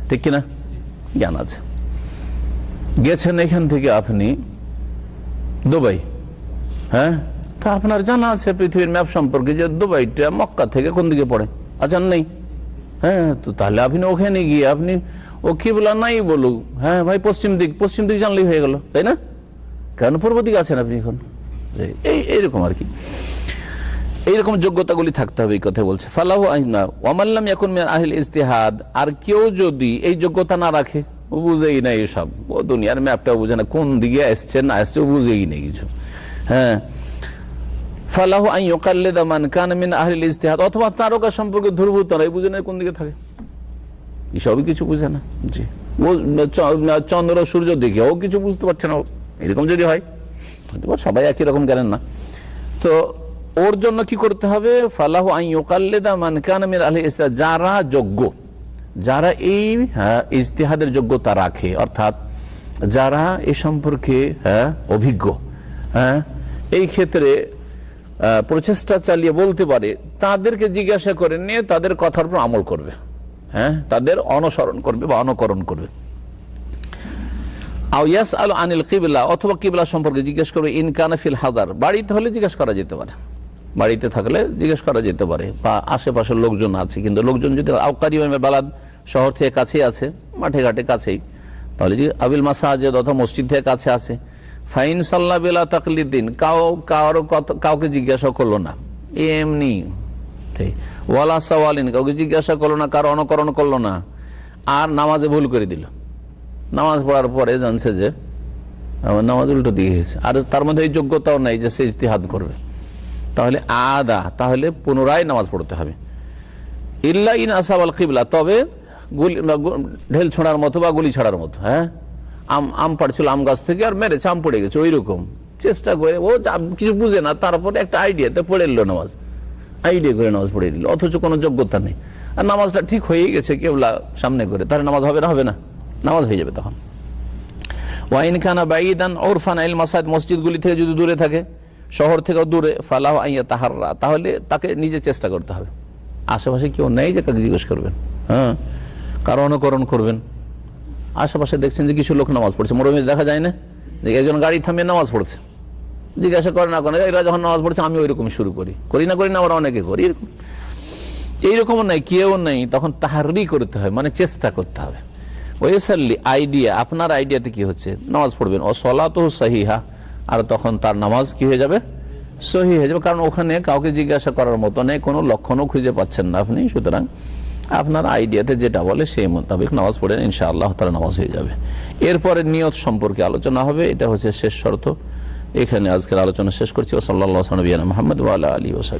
ঠিক কিনা? জ্ঞান আছে, গেছেন এখান থেকে আপনি দুবাই, হ্যাঁ, তা আপনার জানা আছে পৃথিবীর ম্যাপ সম্পর্কে যে দুবাইটা মক্কা থেকে কোন দিকে পড়ে, আচ্ছা নেই, হ্যাঁ, তো তাহলে আপনি ওখানে গিয়ে আপনি ও কিবলা নাই বলুক, হ্যাঁ ভাই পশ্চিম দিক জানলেই হয়ে গেল, তাই না? কেন পূর্ব দিকে আছেন আপনি এখন, এইরকম আর কি। এইরকম যোগ্যতাগুলি থাকতে হবে, এই কথা বলছে। ফালাহু আইনা ওয়ামাল্লাম ইয়াকুন মিন আহলিল ইজতিহাদ, আর কেউ যদি এই যোগ্যতা না রাখে, ও বুঝেই না এইসব, ও দুনিয়ার ম্যাপটা বুঝে না, কোন দিকে আসছে না আসছে ও বুঝেই নেই কিছু, হ্যাঁ, ফালাহু আন ইউকাল্লিদা মান কানা মিন আহলিল ইজতিহাদ, অথবা তারকা সম্পর্কে ধূর্বত নয়, বুঝে না কোন দিকে থাকে, এসবই কিছু বুঝে না। জি, চন্দ্র সূর্য দেখে ও কিছু বুঝতে পারছে না, এরকম যদি হয়, সবাই একই রকম জানেন না, তো ওর জন্য কি করতে হবে? ফালাহু আন ইউকাল্লিদা মান কানা মিন আহলিল ইজতিহাদ, যারা যোগ্য, যারা এই ইজতিহাদের যোগ্যতা রাখে, অর্থাৎ যারা এই সম্পর্কে অভিজ্ঞ, হ্যাঁ, এই ক্ষেত্রে প্রচেষ্টা চালিয়ে বলতে পারে, তাদেরকে জিজ্ঞাসা করে নিয়ে তাদের কথার উপর আমল করবে, হ্যাঁ, তাদের অনুসরণ করবে বা অনুকরণ করবে। আও ইয়াসআলু আনিল কিবলা, অথবা কিবলা সম্পর্কে জিজ্ঞেস করবে, ইন কানা ফিল হাদার, বাড়িতে হলে জিজ্ঞেস করা যেতে পারে, বাড়িতে থাকলে জিজ্ঞেস করা যেতে পারে, বা আশেপাশের লোকজন আছে, কিন্তু লোকজন যদি আওকারিমের বালাদ, শহর থেকে কাছেই আছে, মাঠে ঘাটে কাছেই, তাহলে যে আবিল মাসাজিদ অথবা মসজিদ থেকে কাছে আছে। ফাইন সাল্লাহ বিলা তাকলিদিন, কাউকে জিজ্ঞাসা করলো না এমনি, ওয়ালা সাওয়ালিন, কাউকে জিজ্ঞাসা করলো না, কারো অনুকরণ করলো না, আর নামাজে ভুল করে দিল, নামাজ পড়ার পরে জানছে যে আমার নামাজ উল্টো দিকে গেছে, আর তার মধ্যে এই যোগ্যতাও নাই যে সে ইজতিহাদ করবে, তাহলে তাহলে পুনরায় নামাজ পড়তে হবে। ইল্লা ইন আসাবাল কিবলা, তবে ঢেল ছোঁড়ার মতো বা গুলি ছাড়ার মতো, হ্যাঁ, আম পাড়ছিল আম গাছ থেকে আর মেরেছে, আম পড়ে গেছে, ওই রকম চেষ্টা করে, ও কিছু বুঝে না, তারপরে একটা আইডিয়াতে পড়ে নিল নামাজ, আইডিয়া করে নামাজ পড়ে নিল, অথচ কোনো যোগ্যতা নেই, আর নামাজটা ঠিক হয়ে গেছে কিবলা সামনে করে, তাহলে নামাজ হবে না? হবে না, নামাজ হয়ে যাবে তখন। ওয়াইন খানা বাইদান ওরফান আল মাসাজিদ, মসজিদগুলি থেকে যদি দূরে থাকে, শহর থেকেও দূরে, ফালাহ আইয়া তাহাররা, তাহলে তাকে নিজে চেষ্টা করতে হবে। আশেপাশে কেউ নেই যে কাকে জিজ্ঞেস করবেন, হ্যাঁ, কারো অনুকরণ করবেন। আশেপাশে দেখছেন যে কিছু লোক নামাজ পড়ছে, মরুভূমিতে দেখা যায় না যে একজন গাড়ি থামিয়ে নামাজ পড়ছে, জিজ্ঞাসা করে না করে এরা যখন নামাজ পড়ছে আমি ওইরকম শুরু করি না আমরা অনেকে করি এরকম। এইরকম নাই, কেউ নেই, তখন তাহারি করতে হয়, মানে চেষ্টা করতে হবে। ওয়েসাল্লি আইডিয়া, আপনার আইডিয়াতে কি হচ্ছে, নামাজ পড়বেন, ও সলাতুহু সাহিহা, আর তখন তার নামাজ কি হয়ে যাবে, সহি হয়ে যাবে, কারণ ওখানে কাউকে জিজ্ঞাসা করার মতো নেই, কোনো লক্ষণও খুঁজে পাচ্ছেন না আপনি। সুতরাং আপনার আইডিয়াতে যেটা বলে সেই মোতাবেক নামাজ পড়েন, ইনশাআল্লাহ তাআলা নামাজ হয়ে যাবে। এরপরে নিয়ত সম্পর্কে আলোচনা হবে, এটা হচ্ছে শেষ শর্ত। এখানে আজকের আলোচনা শেষ করছি। ওয়া সাল্লাল্লাহু আলা নবিয়িনা মুহাম্মদ ওয়া আলা আলিহি ওয়া সাহবিহি।